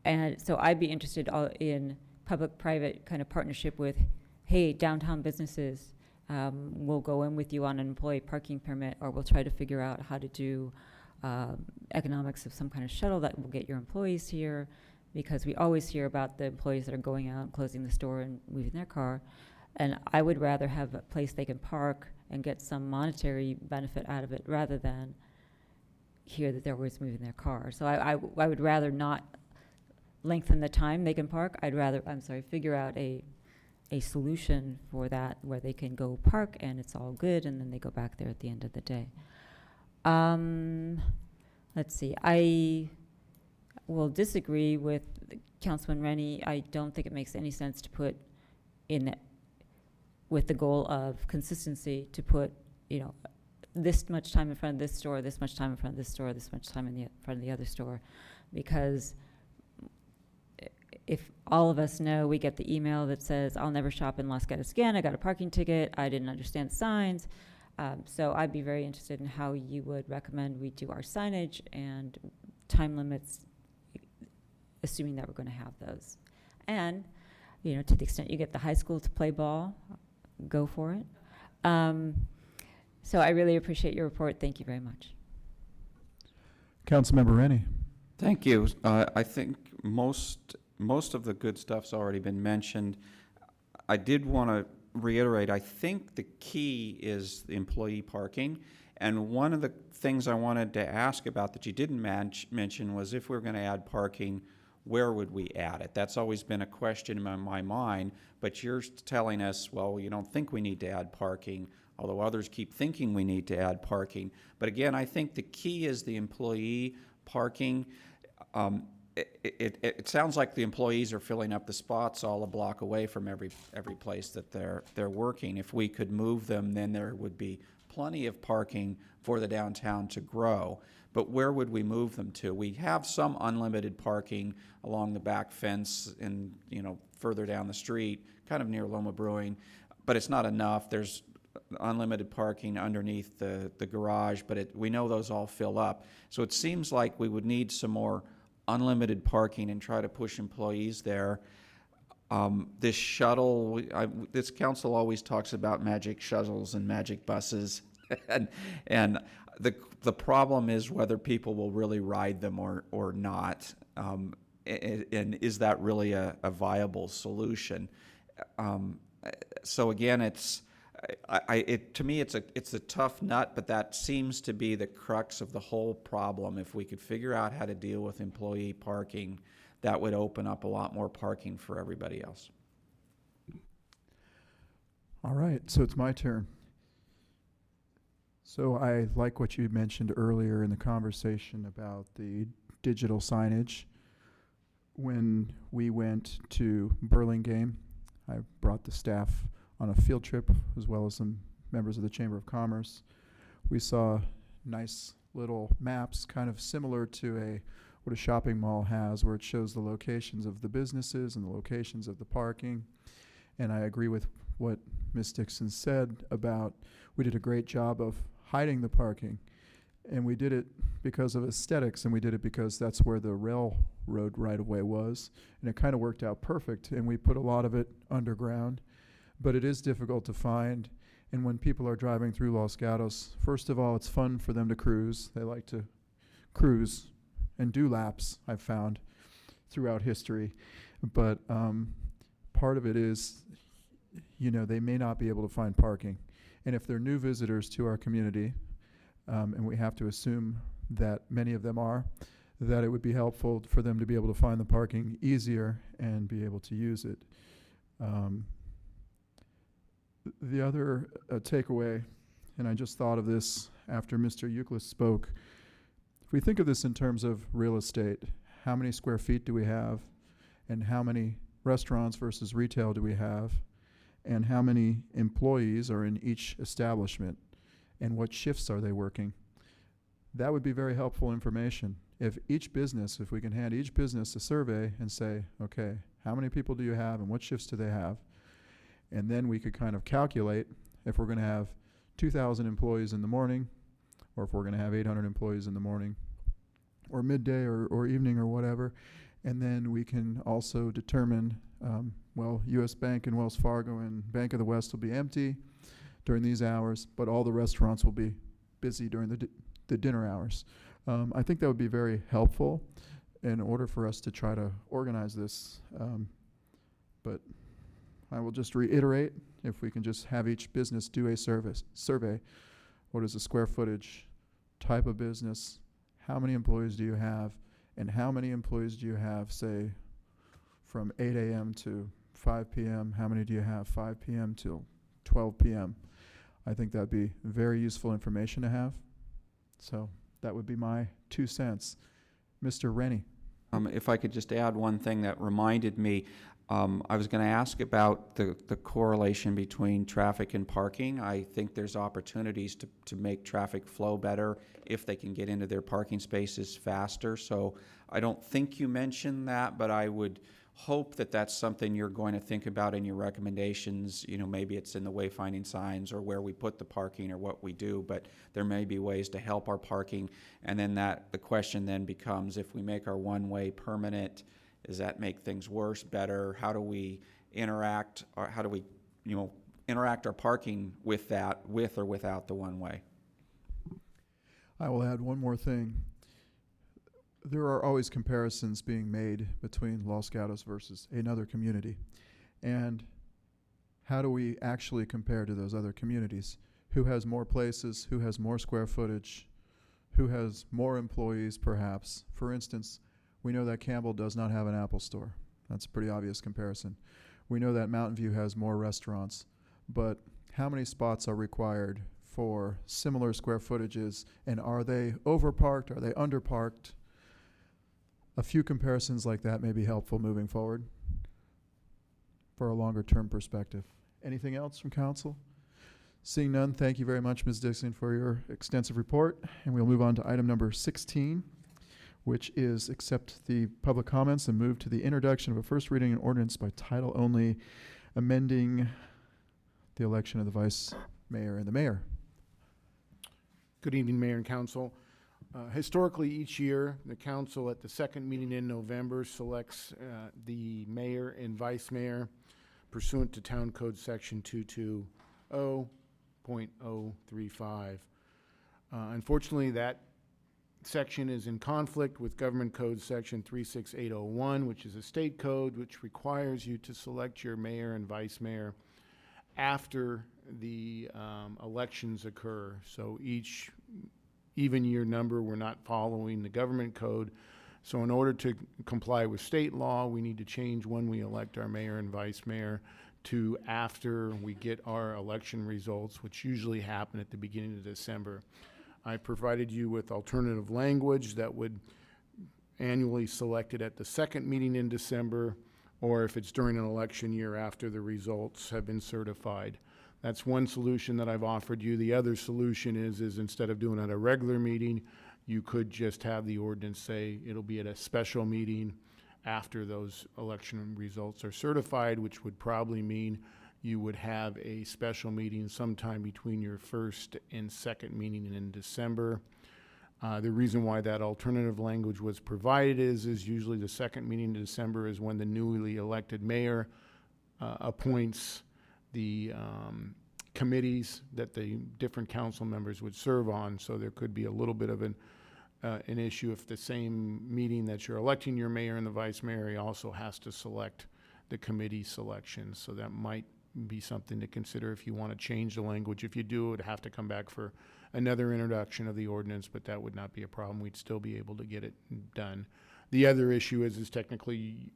And so I'd be interested in public-private kind of partnership with, hey, downtown businesses, we'll go in with you on an employee parking permit, or we'll try to figure out how to do economics of some kind of shuttle that will get your employees here, because we always hear about the employees that are going out and closing the store and moving their car. And I would rather have a place they can park and get some monetary benefit out of it rather than hear that they're always moving their car. So I would rather not lengthen the time they can park. I'd rather, figure out a solution for that where they can go park and it's all good and then they go back there at the end of the day. Let's see. I will disagree with Councilman Rennie. I don't think it makes any sense to put in, with the goal of consistency, to put, this much time in front of this store, this much time in front of this store, this much time in front of the other store, because if all of us know, we get the email that says, I'll never shop in Los Gatos again, I got a parking ticket, I didn't understand the signs. So I'd be very interested in how you would recommend we do our signage and time limits, assuming that we're going to have those. And, to the extent you get the high school to play ball, go for it. So I really appreciate your report. Thank you very much. Councilmember Rennie. Thank you. I think most of the good stuff's already been mentioned. I did want to reiterate, I think the key is the employee parking. And one of the things I wanted to ask about that you didn't mention was, if we're going to add parking, where would we add it? That's always been a question in my mind, but you're telling us, well, you don't think we need to add parking, although others keep thinking we need to add parking. But again, I think the key is the employee parking. It sounds like the employees are filling up the spots all a block away from every place that they're working. If we could move them, then there would be plenty of parking for the downtown to grow. But where would we move them to? We have some unlimited parking along the back fence and, further down the street, kind of near Loma Brewing, but it's not enough. There's unlimited parking underneath the garage, but we know those all fill up. So it seems like we would need some more unlimited parking and try to push employees there. This shuttle, this council always talks about magic shuttles and magic buses, and the problem is whether people will really ride them or not, and is that really a viable solution? So again, to me, it's a tough nut, but that seems to be the crux of the whole problem. If we could figure out how to deal with employee parking, that would open up a lot more parking for everybody else. All right, so it's my turn. So I like what you mentioned earlier in the conversation about the digital signage. When we went to Burlingame, I brought the staff on a field trip as well as some members of the Chamber of Commerce. We saw nice little maps, kind of similar to what a shopping mall has, where it shows the locations of the businesses and the locations of the parking. And I agree with what Ms. Dixon said about we did a great job of hiding the parking. And we did it because of aesthetics, and we did it because that's where the railroad right-of-way was. And it kind of worked out perfect, and we put a lot of it underground. But it is difficult to find. And when people are driving through Los Gatos, first of all, it's fun for them to cruise. They like to cruise and do laps, I've found, throughout history. But part of it is, they may not be able to find parking. And if they're new visitors to our community, and we have to assume that many of them are, that it would be helpful for them to be able to find the parking easier and be able to use it. The other takeaway, and I just thought of this after Mr. Euclid spoke, if we think of this in terms of real estate, how many square feet do we have, and how many restaurants versus retail do we have, and how many employees are in each establishment, and what shifts are they working? That would be very helpful information. If we can hand each business a survey and say, okay, how many people do you have and what shifts do they have? And then we could kind of calculate if we're going to have 2,000 employees in the morning, or if we're going to have 800 employees in the morning, or midday or evening or whatever. And then we can also determine, U.S. Bank and Wells Fargo and Bank of the West will be empty during these hours, but all the restaurants will be busy during the dinner hours. I think that would be very helpful in order for us to try to organize this. But I will just reiterate, if we can just have each business do a survey. What is the square footage, type of business, how many employees do you have, and how many employees do you have, say, from 8 a.m. to 5 p.m.? How many do you have 5 p.m. till 12 p.m.? I think that'd be very useful information to have. So that would be my 2 cents. Mr. Rennie. If I could just add one thing that reminded me, I was going to ask about the correlation between traffic and parking. I think there's opportunities to make traffic flow better if they can get into their parking spaces faster. So I don't think you mentioned that, but I would hope that that's something you're going to think about in your recommendations. Maybe it's in the wayfinding signs or where we put the parking or what we do, but there may be ways to help our parking. And then the question then becomes, if we make our one-way permanent, does that make things worse, better? How do we interact, or how do we, interact our parking with or without the one-way? I will add one more thing. There are always comparisons being made between Los Gatos versus another community. And how do we actually compare to those other communities? Who has more places? Who has more square footage? Who has more employees, perhaps? For instance, we know that Campbell does not have an Apple store. That's a pretty obvious comparison. We know that Mountain View has more restaurants, but how many spots are required for similar square footages, and are they overparked? Are they underparked? a few comparisons like that may be helpful moving forward for a longer term perspective. Anything else from council? Seeing none, thank you very much, Ms. Dixon, for your extensive report. And we'll move on to item number 16, which is accept the public comments and move to the introduction of a first reading and ordinance by title only, amending the election of the vice mayor and the mayor. Good evening, Mayor and Council. Historically, each year, the council at the second meeting in November selects the mayor and vice mayor pursuant to Town Code Section 220.035. Unfortunately, that section is in conflict with Government Code Section 36801, which is a state code which requires you to select your mayor and vice mayor after the elections occur. So each even year number, we're not following the government code. So in order to comply with state law, we need to change when we elect our mayor and vice mayor to after we get our election results, which usually happen at the beginning of December. I provided you with alternative language that would annually select it at the second meeting in December, or if it's during an election year after the results have been certified. That's one solution that I've offered you. The other solution is instead of doing it at a regular meeting, you could just have the ordinance say it'll be at a special meeting after those election results are certified, which would probably mean you would have a special meeting sometime between your first and second meeting in December. The reason why that alternative language was provided is usually the second meeting in December is when the newly elected mayor appoints the committees that the different council members would serve on. So there could be a little bit of an issue if the same meeting that you're electing your mayor and the vice mayor also has to select the committee selections. So that might be something to consider if you want to change the language. If you do, it would have to come back for another introduction of the ordinance, but that would not be a problem. We'd still be able to get it done. The other issue is technically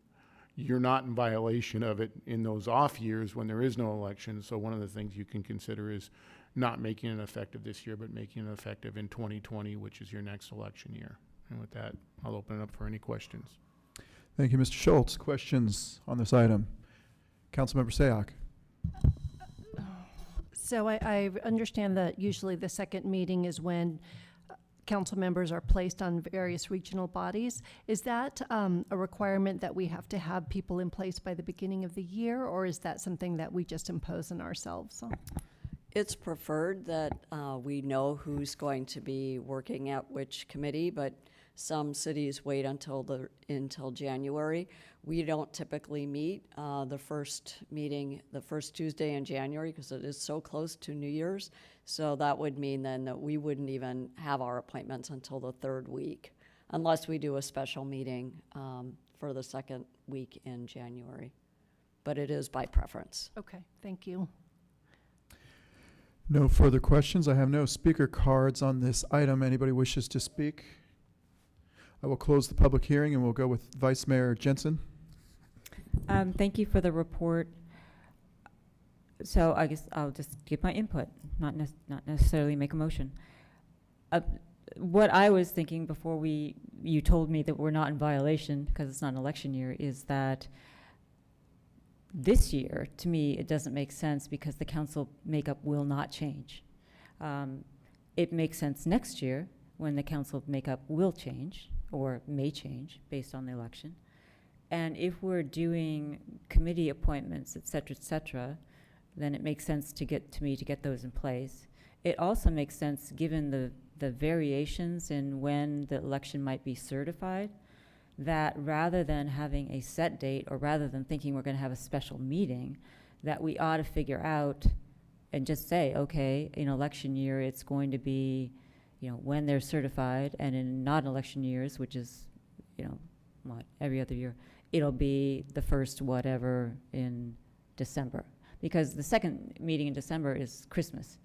you're not in violation of it in those off years when there is no election. So one of the things you can consider is not making it effective this year, but making it effective in 2020, which is your next election year. And with that, I'll open it up for any questions. Thank you, Mr. Schultz. Questions on this item? Councilmember Sayoc. So I understand that usually the second meeting is when council members are placed on various regional bodies. Is that a requirement that we have to have people in place by the beginning of the year, or is that something that we just impose on ourselves? It's preferred that we know who's going to be working at which committee, but some cities wait until January. We don't typically meet the first Tuesday in January because it is so close to New Year's. So that would mean then that we wouldn't even have our appointments until the third week, unless we do a special meeting for the second week in January. But it is by preference. Okay, thank you. No further questions. I have no speaker cards on this item. Anybody wishes to speak? I will close the public hearing and we'll go with Vice Mayor Jensen. Thank you for the report. So I guess I'll just give my input, not necessarily make a motion. What I was thinking before you told me that we're not in violation because it's not an election year is that this year, to me, it doesn't make sense because the council makeup will not change. It makes sense next year when the council makeup will change or may change based on the election. And if we're doing committee appointments, et cetera, then it makes sense to get those in place. It also makes sense given the variations in when the election might be certified, that rather than having a set date or rather than thinking we're going to have a special meeting, that we ought to figure out and just say, okay, in election year, it's going to be, when they're certified, and in non-election years, which is, every other year, it'll be the first whatever in December. Because the second meeting in December is Christmas,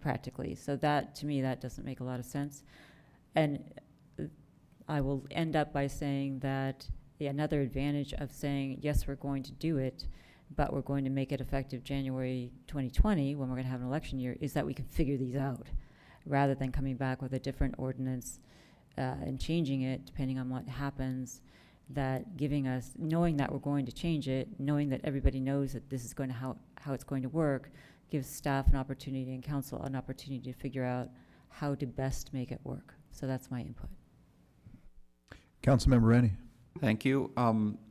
practically. So that, to me, that doesn't make a lot of sense. And I will end up by saying that another advantage of saying, yes, we're going to do it, but we're going to make it effective January 2020 when we're going to have an election year, is that we can figure these out rather than coming back with a different ordinance and changing it, depending on what happens, that giving us, knowing that we're going to change it, knowing that everybody knows that this is going to how it's going to work, gives staff an opportunity and council an opportunity to figure out how to best make it work. So that's my input. Councilmember Rennie. Thank you.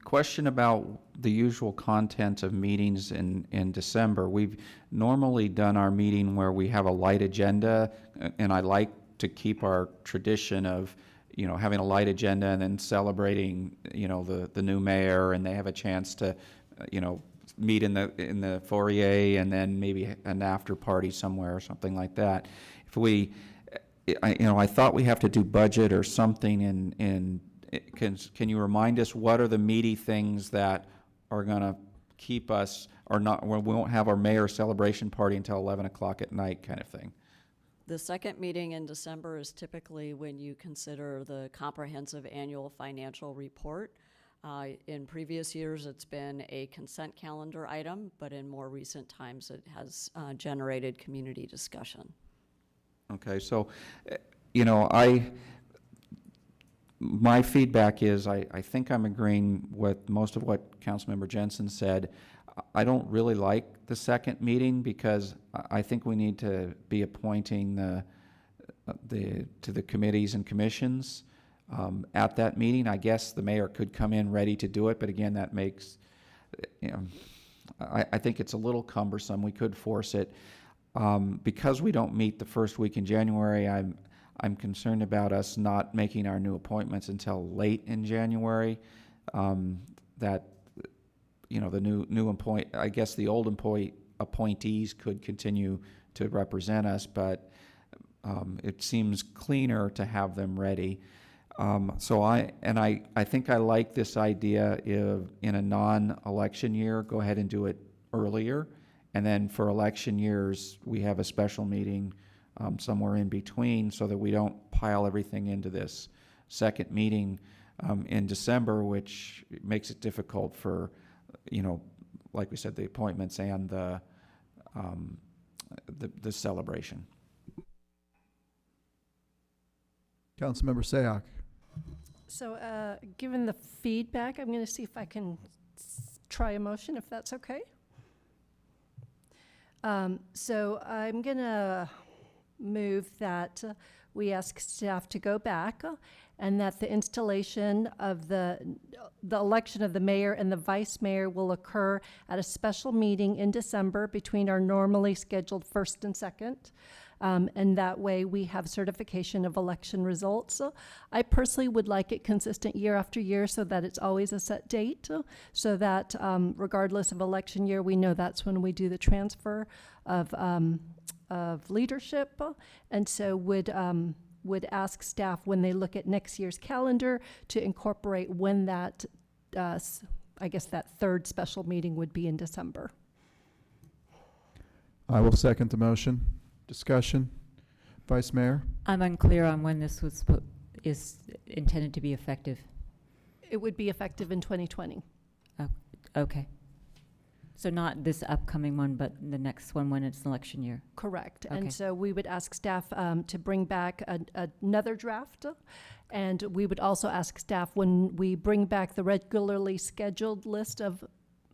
Question about the usual content of meetings in December. We've normally done our meeting where we have a light agenda, and I like to keep our tradition of, having a light agenda and then celebrating, the new mayor, and they have a chance to, meet in the foyer and then maybe an after party somewhere or something like that. If we, I thought we have to do budget or something can you remind us what are the meaty things that are going to keep us, or not, we won't have our mayor celebration party until 11 o'clock at night kind of thing? The second meeting in December is typically when you consider the comprehensive annual financial report. In previous years, it's been a consent calendar item, but in more recent times, it has generated community discussion. Okay, so, my feedback is I think I'm agreeing with most of what Councilmember Jensen said. I don't really like the second meeting because I think we need to be appointing to the committees and commissions at that meeting. I guess the mayor could come in ready to do it, but again, that makes, I think it's a little cumbersome. We could force it. Because we don't meet the first week in January, I'm concerned about us not making our new appointments until late in January. That, the new I guess the old appointees could continue to represent us, but it seems cleaner to have them ready. So I think I like this idea of, in a non-election year, go ahead and do it earlier. And then for election years, we have a special meeting somewhere in between so that we don't pile everything into this second meeting in December, which makes it difficult for, like we said, the appointments and the celebration. Councilmember Sayoc. So given the feedback, I'm going to see if I can try a motion, if that's okay. So I'm going to move that we ask staff to go back and that the installation of the election of the mayor and the vice mayor will occur at a special meeting in December between our normally scheduled first and second. And that way we have certification of election results. I personally would like it consistent year after year so that it's always a set date, so that regardless of election year, we know that's when we do the transfer of leadership. And so would ask staff when they look at next year's calendar to incorporate when that, I guess that third special meeting would be in December. I will second the motion. Discussion. Vice Mayor? I'm unclear on when this is intended to be effective. It would be effective in 2020. Oh, okay. So not this upcoming one, but the next one when it's an election year. Correct. Okay. And so we would ask staff to bring back another draft. And we would also ask staff, when we bring back the regularly scheduled list of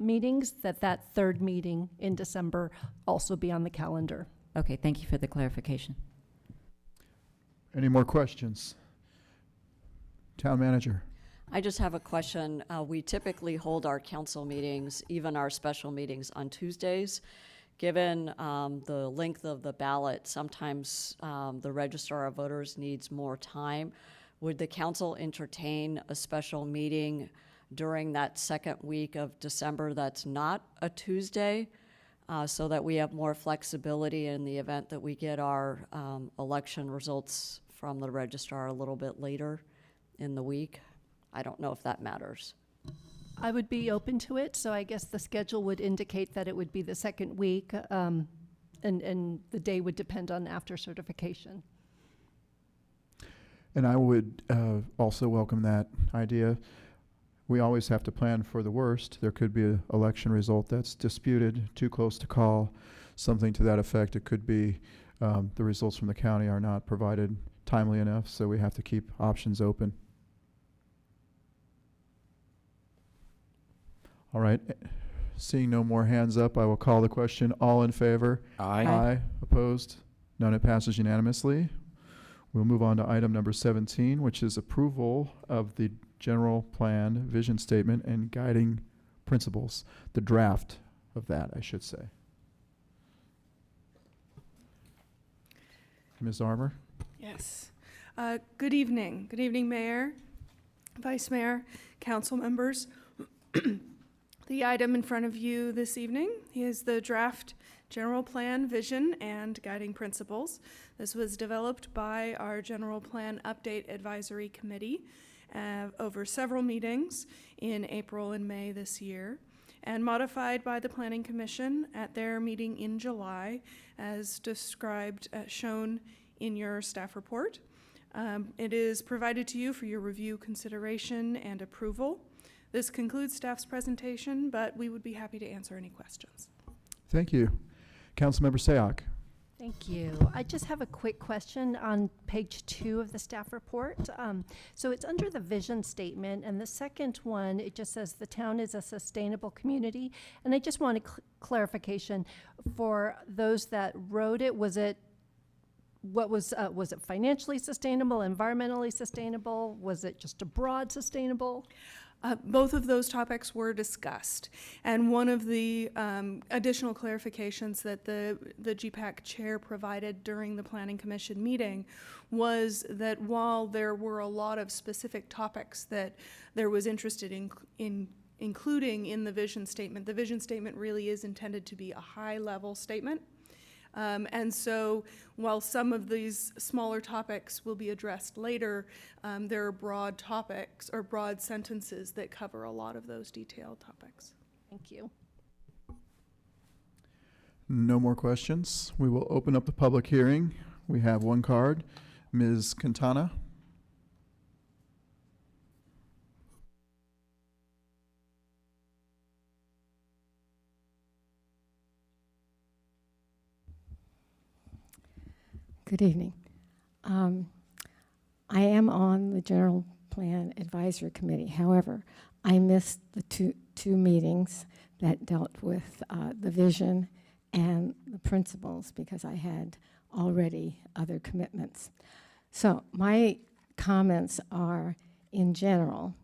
meetings, that third meeting in December also be on the calendar. Okay, thank you for the clarification. Any more questions? Town Manager. I just have a question. We typically hold our council meetings, even our special meetings, on Tuesdays. Given the length of the ballot, sometimes the registrar of voters needs more time. Would the council entertain a special meeting during that second week of December that's not a Tuesday, so that we have more flexibility in the event that we get our election results from the registrar a little bit later in the week? I don't know if that matters. I would be open to it, so I guess the schedule would indicate that it would be the second week, and the day would depend on after certification. And I would also welcome that idea. We always have to plan for the worst. There could be an election result that's disputed, too close to call, something to that effect. It could be the results from the county are not provided timely enough, so we have to keep options open. All right. Seeing no more hands up, I will call the question. All in favor? Aye. Aye. Opposed? None. It passes unanimously. We'll move on to item number 17, which is approval of the general plan, vision statement, and guiding principles. The draft of that, I should say. Ms. Armour? Yes. Good evening. Good evening, Mayor, Vice Mayor, council members. The item in front of you this evening is the draft general plan, vision, and guiding principles. This was developed by our general plan update advisory committee over several meetings in April and May this year, and modified by the Planning Commission at their meeting in July, as described, shown in your staff report. It is provided to you for your review, consideration, and approval. This concludes staff's presentation, but we would be happy to answer any questions. Thank you. Councilmember Sayoc. Thank you. I just have a quick question on page 2 of the staff report. So it's under the vision statement, and the second one, it just says the town is a sustainable community. And I just want a clarification for those that wrote it. Was it financially sustainable, environmentally sustainable? Was it just a broad sustainable? Both of those topics were discussed, and one of the additional clarifications that the GPAC chair provided during the Planning Commission meeting was that while there were a lot of specific topics that there was interested in including in the vision statement really is intended to be a high-level statement. And so while some of these smaller topics will be addressed later, there are broad topics or broad sentences that cover a lot of those detailed topics. Thank you. No more questions. We will open up the public hearing. We have one card. Ms. Quintana. Good evening. I am on the General Plan Advisory Committee. However, I missed the two meetings that dealt with the vision and the principles because I had already other commitments. So my comments are, in general,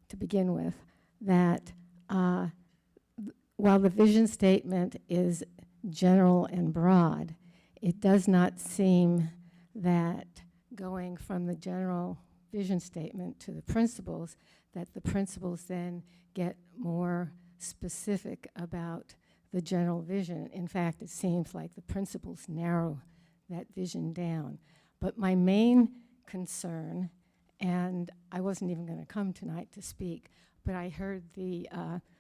to begin with, that while the vision statement is general and broad, it does not seem that going from the general vision statement to the principles, that the principles then get more specific about the general vision. In fact, it seems like the principles narrow that vision down. But my main concern, and I wasn't even going to come tonight to speak, but I heard the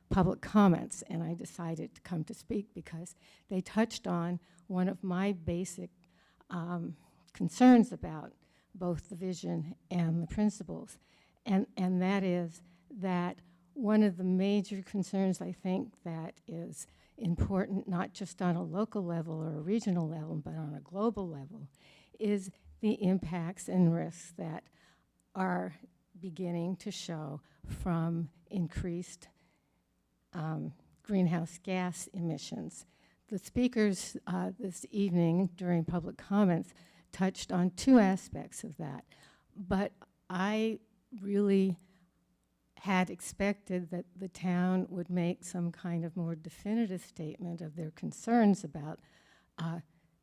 public comments, and I decided to come to speak because they touched on one of my basic concerns about both the vision and the principles, and that is that one of the major concerns I think that is important, not just on a local level or a regional level, but on a global level, is the impacts and risks that are beginning to show from increased greenhouse gas emissions. The speakers this evening during public comments touched on two aspects of that, but I really had expected that the town would make some kind of more definitive statement of their concerns about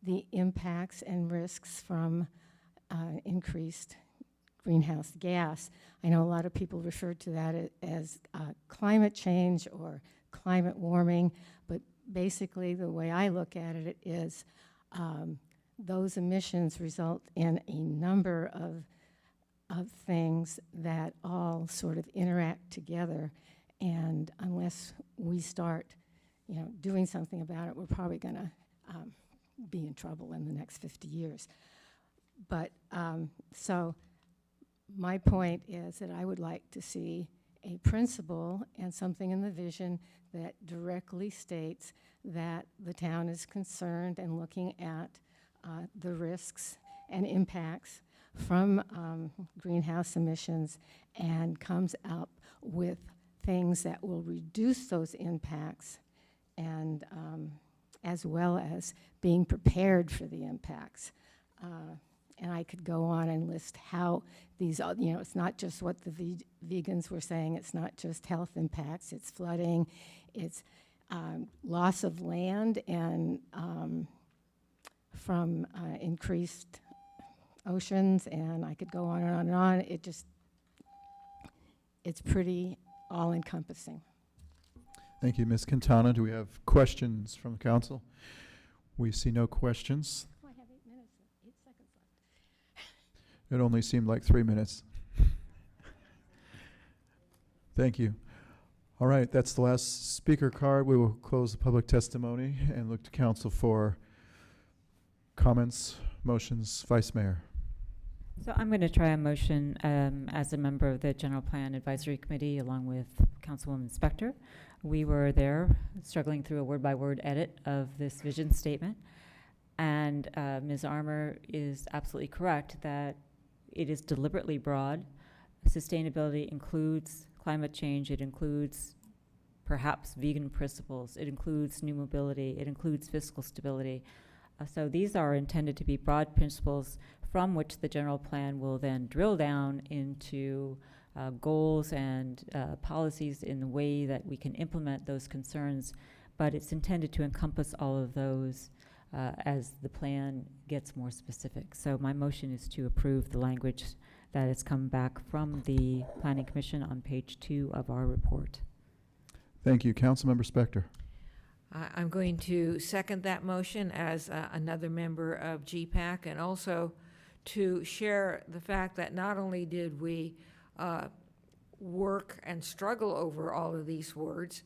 the impacts and risks from increased greenhouse gas. I know a lot of people refer to that as climate change or climate warming, but basically the way I look at it is those emissions result in a number of things that all sort of interact together, and unless we start, doing something about it, we're probably going to be in trouble in the next 50 years. But so my point is that I would like to see a principle and something in the vision that directly states that the town is concerned and looking at the risks and impacts from greenhouse emissions and comes up with things that will reduce those impacts, and as well as being prepared for the impacts. And I could go on and list how these, it's not just what the vegans were saying, it's not just health impacts, it's flooding, it's loss of land and from increased oceans, and I could go on and on and on. It's pretty all-encompassing. Thank you, Ms. Quintana. Do we have questions from the council? We see no questions. Oh, I have 8 minutes, 8 seconds left. It only seemed like 3 minutes. Thank you. All right, that's the last speaker card. We will close the public testimony and look to council for comments, motions. Vice Mayor. So I'm going to try a motion as a member of the General Plan Advisory Committee along with Councilwoman Spector. We were there struggling through a word-by-word edit of this vision statement. And Ms. Armour is absolutely correct that it is deliberately broad. Sustainability includes climate change. It includes perhaps vegan principles. It includes new mobility. It includes fiscal stability. So these are intended to be broad principles from which the general plan will then drill down into goals and policies in the way that we can implement those concerns. But it's intended to encompass all of those as the plan gets more specific. So my motion is to approve the language that has come back from the Planning Commission on page 2 of our report. Thank you. Councilmember Spector. I'm going to second that motion as another member of GPAC, and also to share the fact that not only did we work and struggle over all of these words,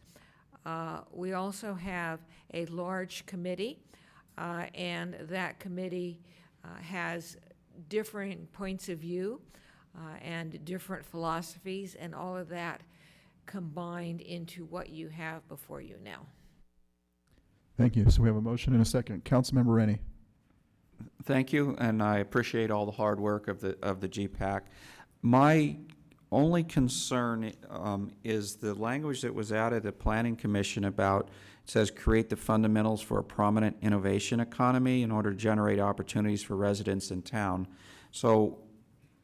we also have a large committee, and that committee has different points of view and different philosophies, and all of that combined into what you have before you now. Thank you. So we have a motion and a second. Councilmember Rennie. Thank you, and I appreciate all the hard work of the GPAC. My only concern is the language that was added at Planning Commission about, it says, create the fundamentals for a prominent innovation economy in order to generate opportunities for residents in town. So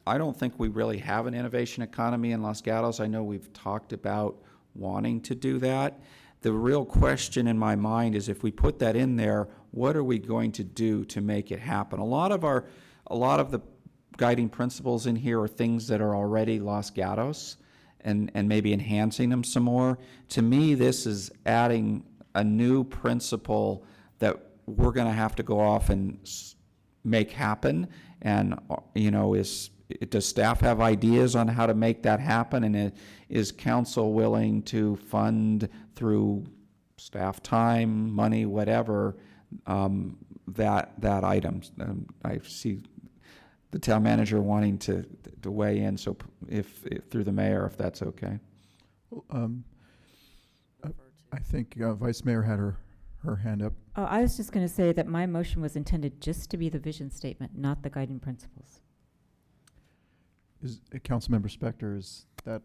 I don't think we really have an innovation economy in Los Gatos. I know we've talked about wanting to do that. The real question in my mind is, if we put that in there, what are we going to do to make it happen? A lot of the guiding principles in here are things that are already Los Gatos, and maybe enhancing them some more. To me, this is adding a new principle that we're going to have to go off and make happen. And does staff have ideas on how to make that happen? And is council willing to fund through staff time, money, whatever, that item? I see the town manager wanting to weigh in, so if through the mayor, if that's okay. I think Vice Mayor had her hand up. Oh, I was just going to say that my motion was intended just to be the vision statement, not the guiding principles. Is Councilmember Spector, is that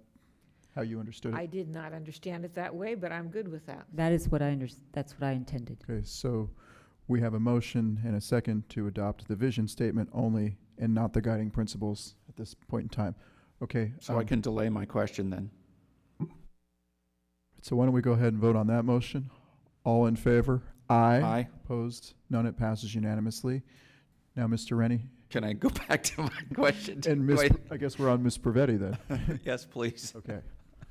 how you understood it? I did not understand it that way, but I'm good with that. That is what that's what I intended. Okay, so we have a motion and a second to adopt the vision statement only and not the guiding principles at this point in time. Okay. So I can delay my question then. So why don't we go ahead and vote on that motion? All in favor? Aye. Aye. Opposed? None. It passes unanimously. Now, Mr. Rennie. Can I go back to my question? And I guess we're on Ms. Pravetti then. Yes, please. Okay.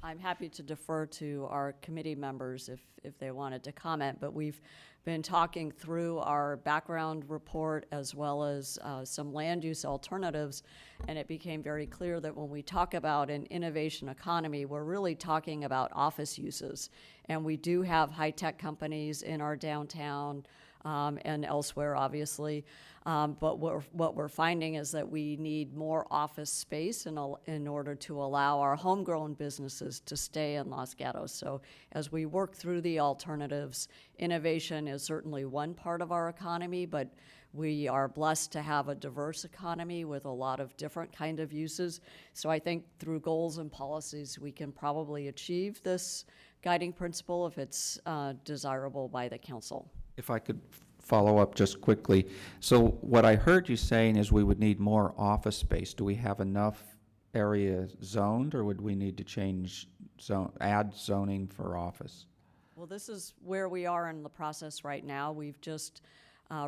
I'm happy to defer to our committee members if they wanted to comment, but we've been talking through our background report as well as some land use alternatives, and it became very clear that when we talk about an innovation economy, we're really talking about office uses. And we do have high-tech companies in our downtown and elsewhere, obviously. But what we're finding is that we need more office space in order to allow our homegrown businesses to stay in Los Gatos. So as we work through the alternatives, innovation is certainly one part of our economy, but we are blessed to have a diverse economy with a lot of different kind of uses. So I think through goals and policies, we can probably achieve this guiding principle if it's desirable by the council. If I could follow up just quickly. So what I heard you saying is we would need more office space. Do we have enough area zoned, or would we need to add zoning for office? Well, this is where we are in the process right now. We've just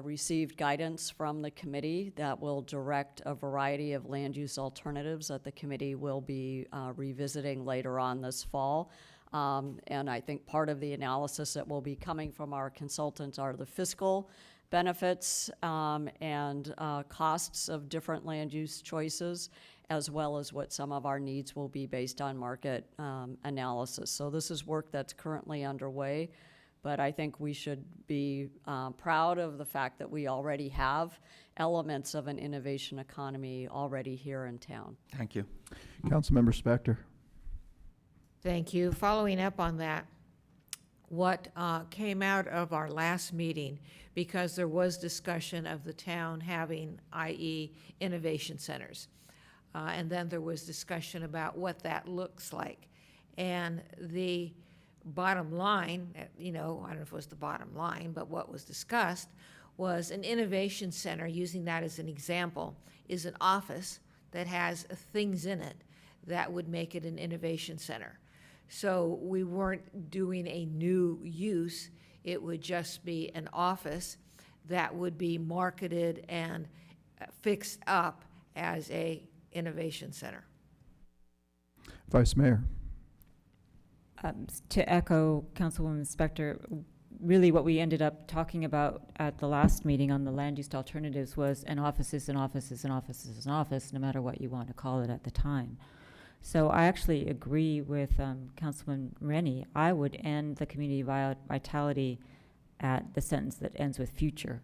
received guidance from the committee that will direct a variety of land use alternatives that the committee will be revisiting later on this fall. And I think part of the analysis that will be coming from our consultants are the fiscal benefits and costs of different land use choices, as well as what some of our needs will be based on market analysis. So this is work that's currently underway, but I think we should be proud of the fact that we already have elements of an innovation economy already here in town. Thank you. Councilmember Spector. Thank you. Following up on that, what came out of our last meeting, because there was discussion of the town having, i.e., innovation centers, and then there was discussion about what that looks like. And the bottom line, you know, I don't know if it was the bottom line, but what was discussed was an innovation center, using that as an example, is an office that has things in it that would make it an innovation center. So we weren't doing a new use. It would just be an office that would be marketed and fixed up as a innovation center. Vice Mayor. To echo Councilwoman Spector, really what we ended up talking about at the last meeting on the land use alternatives was an office is an office is an office is an office, no matter what you want to call it at the time. So I actually agree with Councilman Rennie. I would end the community vitality at the sentence that ends with future,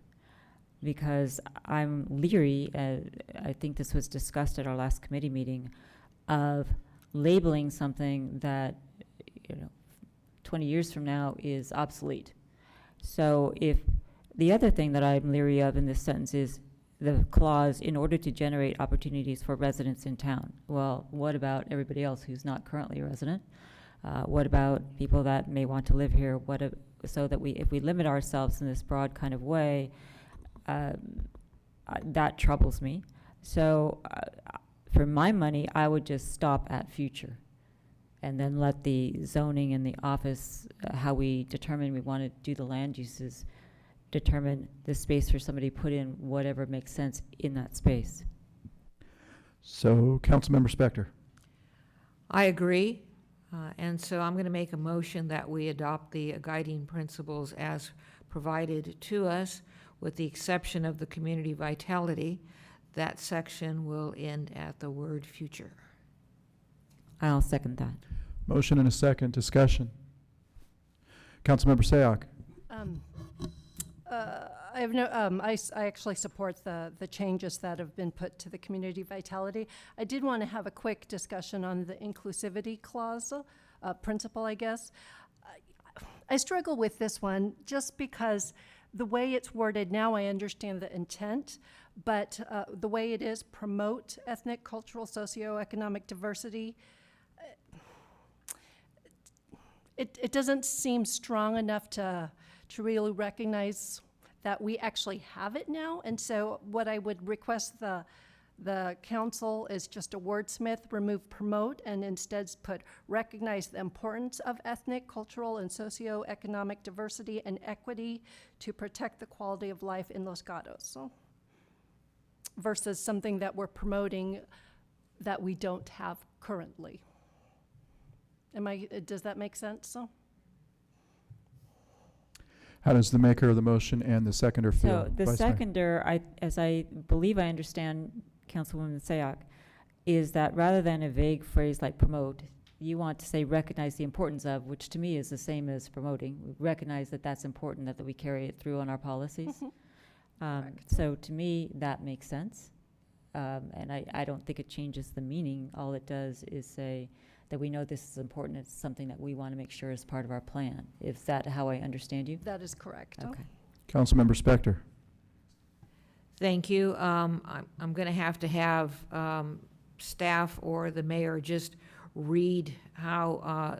because I'm leery, I think this was discussed at our last committee meeting, of labeling something that, 20 years from now is obsolete. So if the other thing that I'm leery of in this sentence is the clause, in order to generate opportunities for residents in town. Well, what about everybody else who's not currently a resident? What about people that may want to live here? So that if we limit ourselves in this broad kind of way, that troubles me. So for my money, I would just stop at future, and then let the zoning and the office, how we determine we want to do the land uses, determine the space for somebody to put in whatever makes sense in that space. So, Councilmember Spector. I agree, and so I'm going to make a motion that we adopt the guiding principles as provided to us, with the exception of the community vitality. That section will end at the word future. I'll second that. Motion and a second. Discussion. Councilmember Sayoc. I have no. I actually support the changes that have been put to the community vitality. I did want to have a quick discussion on the inclusivity clause, principle, I guess. I struggle with this one just because the way it's worded now, I understand the intent, but the way it is, promote ethnic, cultural, socioeconomic diversity, it doesn't seem strong enough to really recognize that we actually have it now. And so what I would request the council is just a wordsmith, remove promote, and instead put recognize the importance of ethnic, cultural, and socioeconomic diversity and equity to protect the quality of life in Los Gatos. So, versus something that we're promoting that we don't have currently. Does that make sense? So? How does the maker of the motion and the seconder feel? So the Vice Mayor? seconder, as I believe I understand Councilwoman Sayoc, is that rather than a vague phrase like promote, You want to say recognize the importance of, which to me is the same as promoting. We recognize that that's important, that we carry it through on our policies. So to me, that makes sense. And I don't think it changes the meaning. All it does is say that we know this is important. It's something that we want to make sure is part of our plan. Is that how I understand you? That is correct. Okay. Councilmember Spector. Thank you. I'm going to have staff or the mayor just read how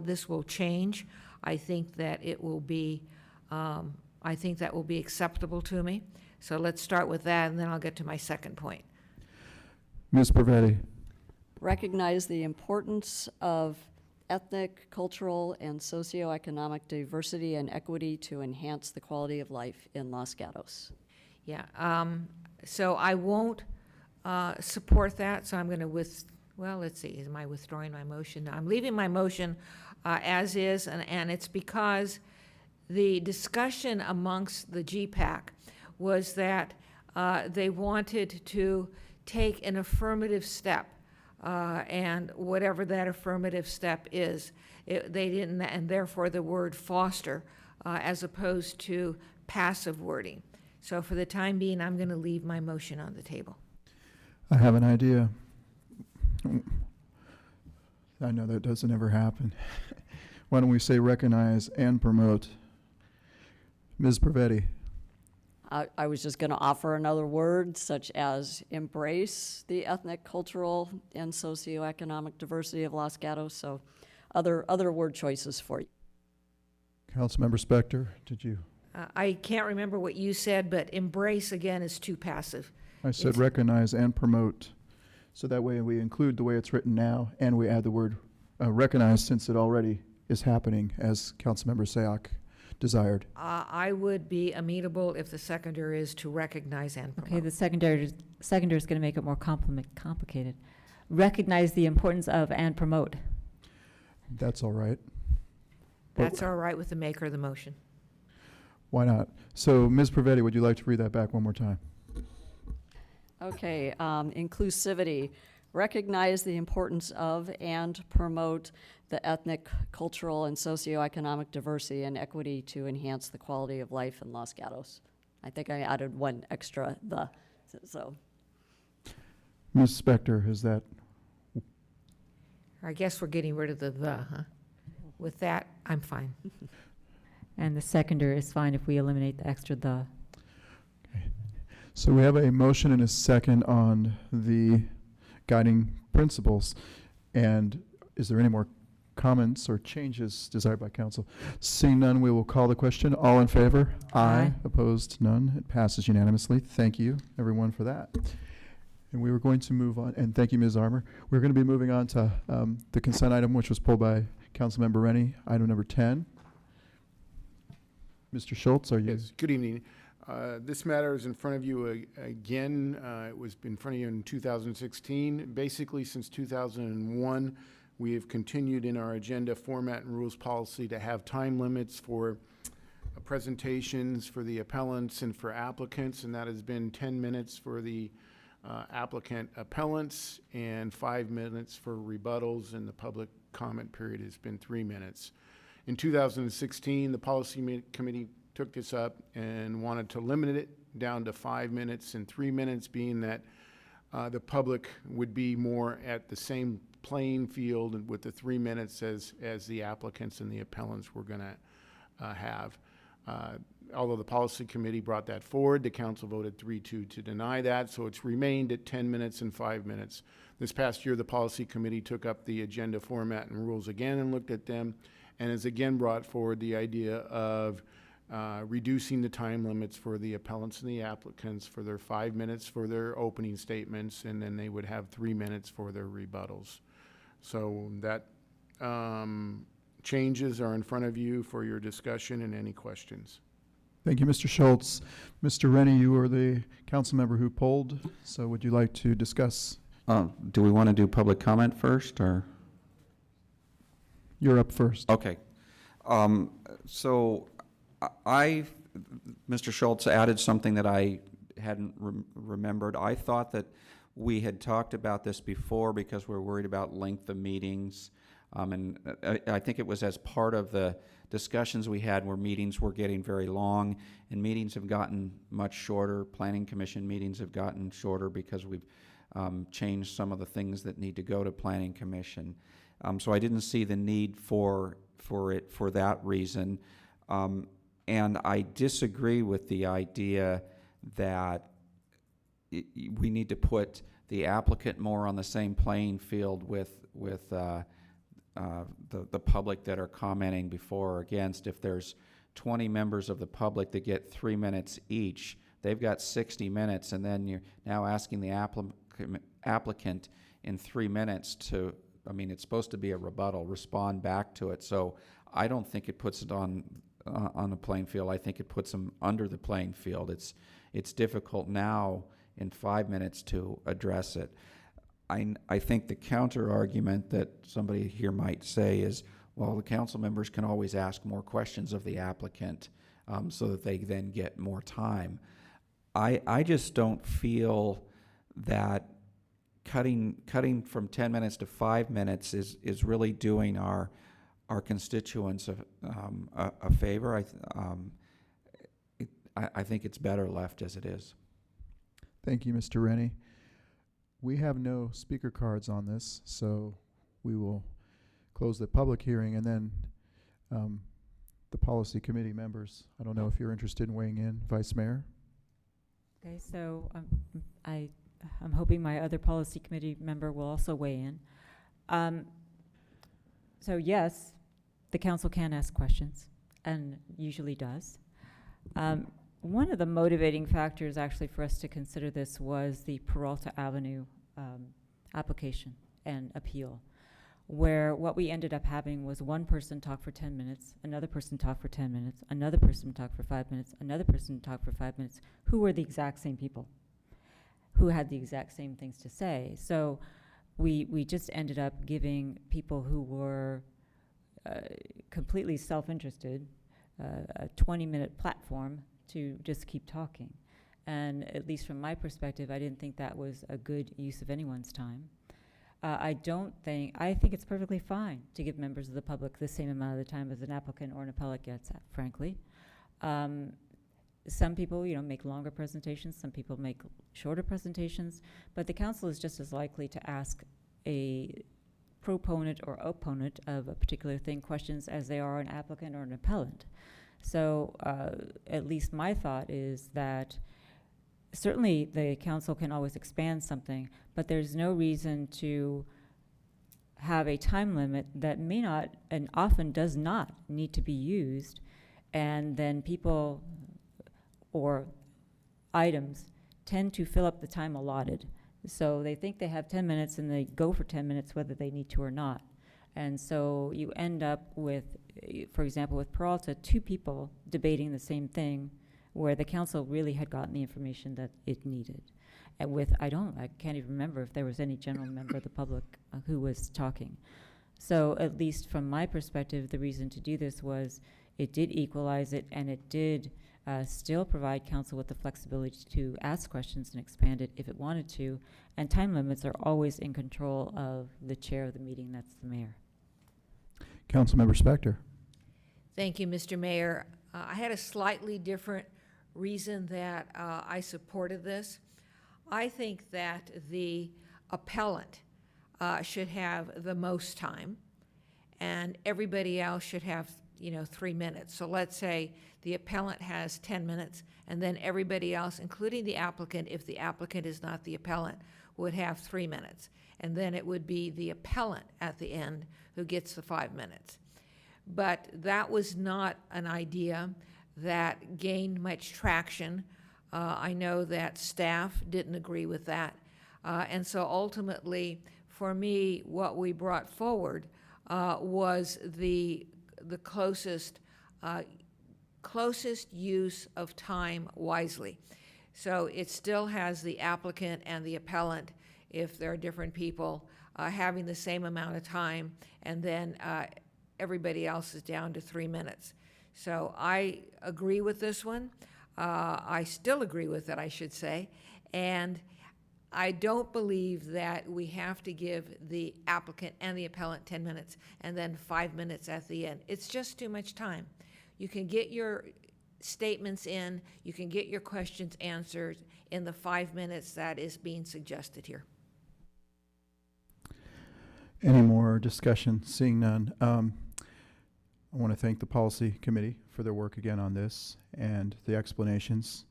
this will change. I think that it will be, I think that will be acceptable to me. So let's start with that, and then I'll get to my second point. Ms. Pravetti. Recognize the importance of ethnic, cultural, and socioeconomic diversity and equity to enhance the quality of life in Los Gatos. Yeah, so I won't support that, so I'm going to well, let's see, am I withdrawing my motion? No, I'm leaving my motion as is, and it's because the discussion amongst the GPAC was that they wanted to take an affirmative step, and whatever that affirmative step is, they didn't, and therefore the word foster as opposed to passive wording. So for the time being, I'm going to leave my motion on the table. I have an idea. I know that doesn't ever happen. Why don't we say recognize and promote? Ms. Pravetti. I was just going to offer another word, such as embrace the ethnic, cultural, and socioeconomic diversity of Los Gatos. So other word choices for you. Councilmember Spector, did you? I can't remember what you said, but embrace again is too passive. I said recognize and promote. So that way we include the way it's written now, and we add the word recognize, since it already is happening, as Councilmember Sayoc desired. I would be amenable if the seconder is to recognize and promote. Okay, the seconder is going to make it more complicated. Recognize the importance of and promote. That's all right. That's all right with the maker of the motion. Why not? So, Ms. Pravetti, would you like to read that back one more time? Okay, inclusivity. Recognize the importance of and promote the ethnic, cultural, and socioeconomic diversity and equity to enhance the quality of life in Los Gatos. I think I added one extra, so. Ms. Spector, is that? I guess we're getting rid of the huh? With that, I'm fine. And the seconder is fine if we eliminate the extra the. Okay. So we have a motion and a second on the guiding principles. And is there any more comments or changes desired by council? Seeing none, we will call the question. All in favor? Aye. Opposed? None. It passes unanimously. Thank you, everyone, for that. And we were going to move on, and thank you, Ms. Armour. We're going to be moving on to the consent item, which was pulled by Councilmember Rennie, item number 10. Mr. Schultz, are you? Yes, good evening. This matter is in front of you again. It was in front of you in 2016. Basically, since 2001, we have continued in our agenda format and rules policy to have time limits for presentations for the appellants and for applicants, and that has been 10 minutes for the applicant appellants and 5 minutes for rebuttals, and the public comment period has been 3 minutes. In 2016, the policy committee took this up and wanted to limit it down to 5 minutes and 3 minutes, being that the public would be more at the same playing field with the 3 minutes as the applicants and the appellants were going to have. Although the policy committee brought that forward, the council voted 3-2 to deny that, so it's remained at 10 minutes and 5 minutes. This past year, the policy committee took up the agenda format and rules again and looked at them, and has again brought forward the idea of reducing the time limits for the appellants and the applicants for their 5 minutes for their opening statements, and then they would have 3 minutes for their rebuttals. So that changes are in front of you for your discussion and any questions. Thank you, Mr. Schultz. Mr. Rennie, you are the council member who polled, so would you like to discuss? Do we want to do public comment first, or? You're up first. Okay. So Mr. Schultz added something that I hadn't remembered. I thought that We had talked about this before because we're worried about length of meetings. And I think it was as part of the discussions we had where meetings were getting very long, and meetings have gotten much shorter. Planning Commission meetings have gotten shorter because we've changed some of the things that need to go to Planning Commission. So I didn't see the need for it for that reason. And I disagree with the idea that we need to put the applicant more on the same playing field with the public that are commenting before or against. If there's 20 members of the public that get 3 minutes each, they've got 60 minutes, and then you're now asking the applicant in 3 minutes to, I mean, it's supposed to be a rebuttal, respond back to it. So I don't think it puts it on the playing field. I think it puts them under the playing field. It's difficult now in 5 minutes to address it. I think the counter argument that somebody here might say is, well, the council members can always ask more questions of the applicant so that they then get more time. I just don't feel that cutting from 10 minutes to 5 minutes is really doing our constituents a favor. I think it's better left as it is. Thank you, Mr. Rennie. We have no speaker cards on this, so we will close the public hearing, and then the policy committee members. I don't know if you're interested in weighing in, Vice Mayor. Okay, so I'm hoping my other policy committee member will also weigh in. So yes, the council can ask questions, and usually does. One of the motivating factors actually for us to consider this was the Peralta Avenue application and appeal, where what we ended up having was one person talk for 10 minutes, another person talk for 10 minutes, another person talk for 5 minutes, another person talk for 5 minutes, who were the exact same people, who had the exact same things to say. So we just ended up giving people who were completely self-interested a 20-minute platform to just keep talking. And at least from my perspective, I didn't think that was a good use of anyone's time. I think it's perfectly fine to give members of the public the same amount of the time as an applicant or an appellate gets, frankly. Some people, make longer presentations, some people make shorter presentations, but the council is just as likely to ask a proponent or opponent of a particular thing questions as they are an applicant or an appellant. So at least my thought is that certainly the council can always expand something, but there's no reason to have a time limit that may not and often does not need to be used, and then people or items tend to fill up the time allotted. So they think they have 10 minutes and they go for 10 minutes whether they need to or not. And so you end up with, for example, with Peralta, 2 people debating the same thing where the council really had gotten the information that it needed. And with, I can't even remember if there was any general member of the public who was talking. So at least from my perspective, the reason to do this was it did equalize it, and it did still provide council with the flexibility to ask questions and expand it if it wanted to. And time limits are always in control of the chair of the meeting, that's the mayor. Councilmember Spector. Thank you, Mr. Mayor. I had a slightly different reason that I supported this. I think that the appellant should have the most time, and everybody else should have 3 minutes. So let's say the appellant has 10 minutes, and then everybody else, including the applicant, if the applicant is not the appellant, would have 3 minutes. And then it would be the appellant at the end who gets the 5 minutes. But that was not an idea that gained much traction. I know that staff didn't agree with that. And so ultimately, for me, what we brought forward was the closest use of time wisely. So it still has the applicant and the appellant, if there are different people, having the same amount of time, and then everybody else is down to 3 minutes. So I agree with this one. I still agree with it, I should say. And I don't believe that we have to give the applicant and the appellant 10 minutes and then 5 minutes at the end. It's just too much time. You can get your statements in, you can get your questions answered in the 5 minutes that is being suggested here. Any more discussion? Seeing none. I want to thank the policy committee for their work again on this and the explanations.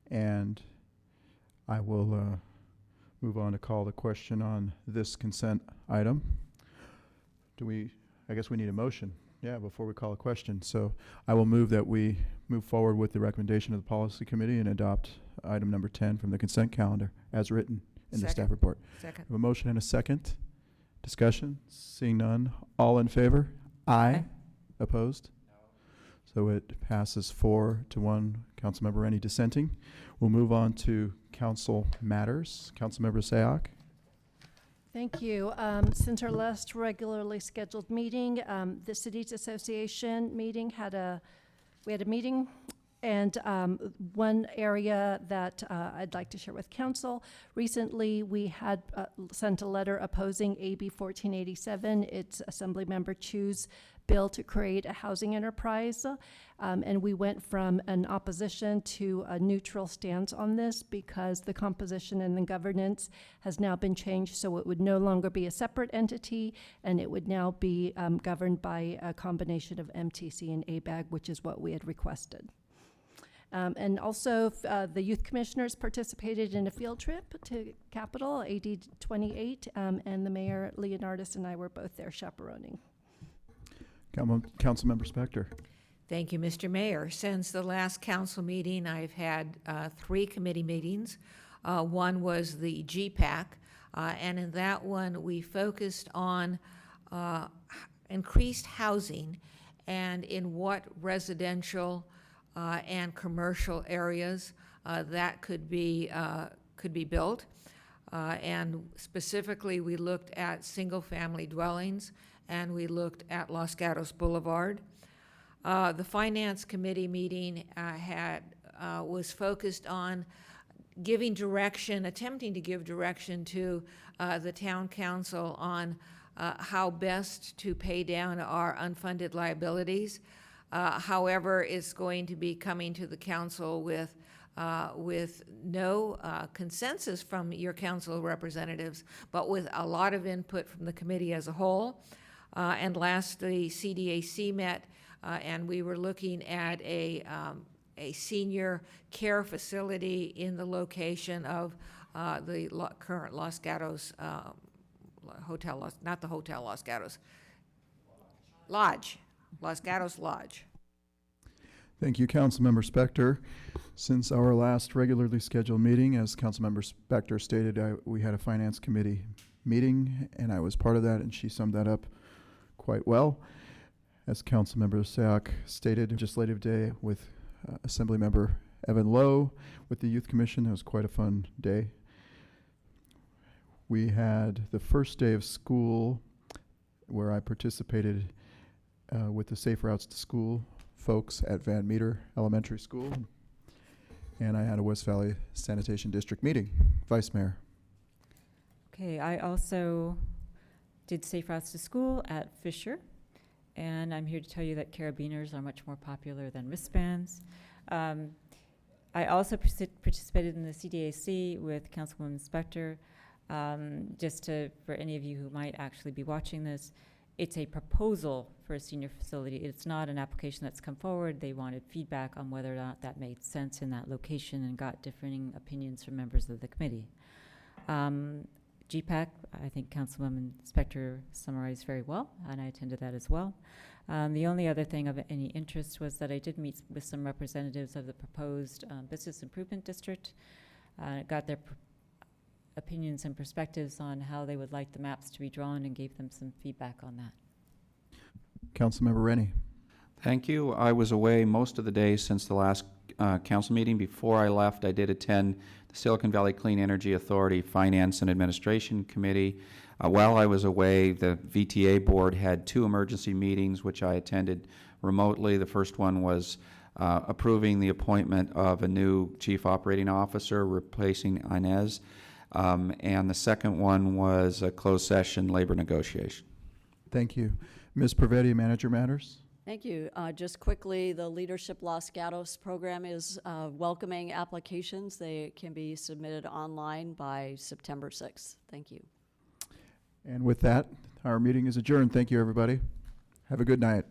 And I will move on to call the question on this consent item. I guess we need a motion, yeah, before we call a question. So I will move that we move forward with the recommendation of the policy committee and adopt item number 10 from the consent calendar as written in the staff report. Second. We have a motion and a second. Discussion? Seeing none. All in favor? Aye. Opposed? No. So it passes 4-1. Councilmember Rennie dissenting. We'll move on to council matters. Councilmember Sayoc. Thank you. Since our last regularly scheduled meeting, the Cities Association meeting we had a meeting, and one area that I'd like to share with council. Recently, we had sent a letter opposing AB 1487. It's Assemblymember Chu's bill to create a housing enterprise. And we went from an opposition to a neutral stance on this because the composition and the governance has now been changed, so it would no longer be a separate entity, and it would now be governed by a combination of MTC and ABAG, which is what we had requested. And also, the youth commissioners participated in a field trip to Capitol, AD 28, and the mayor, Leonardis, and I were both there chaperoning. Councilmember Spector. Thank you, Mr. Mayor. Since the last council meeting, I've had 3 committee meetings. One was the GPAC, and in that one, we focused on increased housing and in what residential and commercial areas that could be built. And specifically, we looked at single-family dwellings, and we looked at Los Gatos Boulevard. The Finance Committee meeting was focused on giving direction, attempting to give direction to the town council on how best to pay down our unfunded liabilities. However, it's going to be coming to the council with no consensus from your council representatives, but with a lot of input from the committee as a whole. And lastly, CDAC met, and we were looking at a senior care facility in the location of the current Los Gatos Hotel, not the Hotel Los Gatos, Lodge, Los Gatos Lodge. Thank you, Councilmember Spector. Since our last regularly scheduled meeting, as Councilmember Spector stated, we had a Finance Committee meeting, and I was part of that, and she summed that up quite well. As Councilmember Sayoc stated, legislative day with Assemblymember Evan Lowe with the Youth Commission. It was quite a fun day. We had the first day of school where I participated with the Safe Routes to School folks at Van Meter Elementary School. And I had a West Valley Sanitation District meeting. Vice Mayor. Okay, I also did Safe Routes to School at Fisher, and I'm here to tell you that carabiners are much more popular than wristbands. I also participated in the CDAC with Councilwoman Spector. For any of you who might actually be watching this, it's a proposal for a senior facility. It's not an application that's come forward. They wanted feedback on whether or not that made sense in that location and got differing opinions from members of the committee. GPAC, I think Councilwoman Spector summarized very well, and I attended that as well. The only other thing of any interest was that I did meet with some representatives of the proposed Business Improvement District. Got their opinions and perspectives on how they would like the maps to be drawn and gave them some feedback on that. Councilmember Rennie. Thank you. I was away most of the day since the last council meeting. Before I left, I did attend the Silicon Valley Clean Energy Authority Finance and Administration Committee. While I was away, the VTA board had 2 emergency meetings, which I attended remotely. The first one was approving the appointment of a new chief operating officer, replacing Inez. And the second one was a closed session labor negotiation. Thank you. Ms. Pravetti, Manager Matters. Thank you. Just quickly, the Leadership Los Gatos program is welcoming applications. They can be submitted online by September 6th. Thank you. And with that, our meeting is adjourned. Thank you, everybody. Have a good night.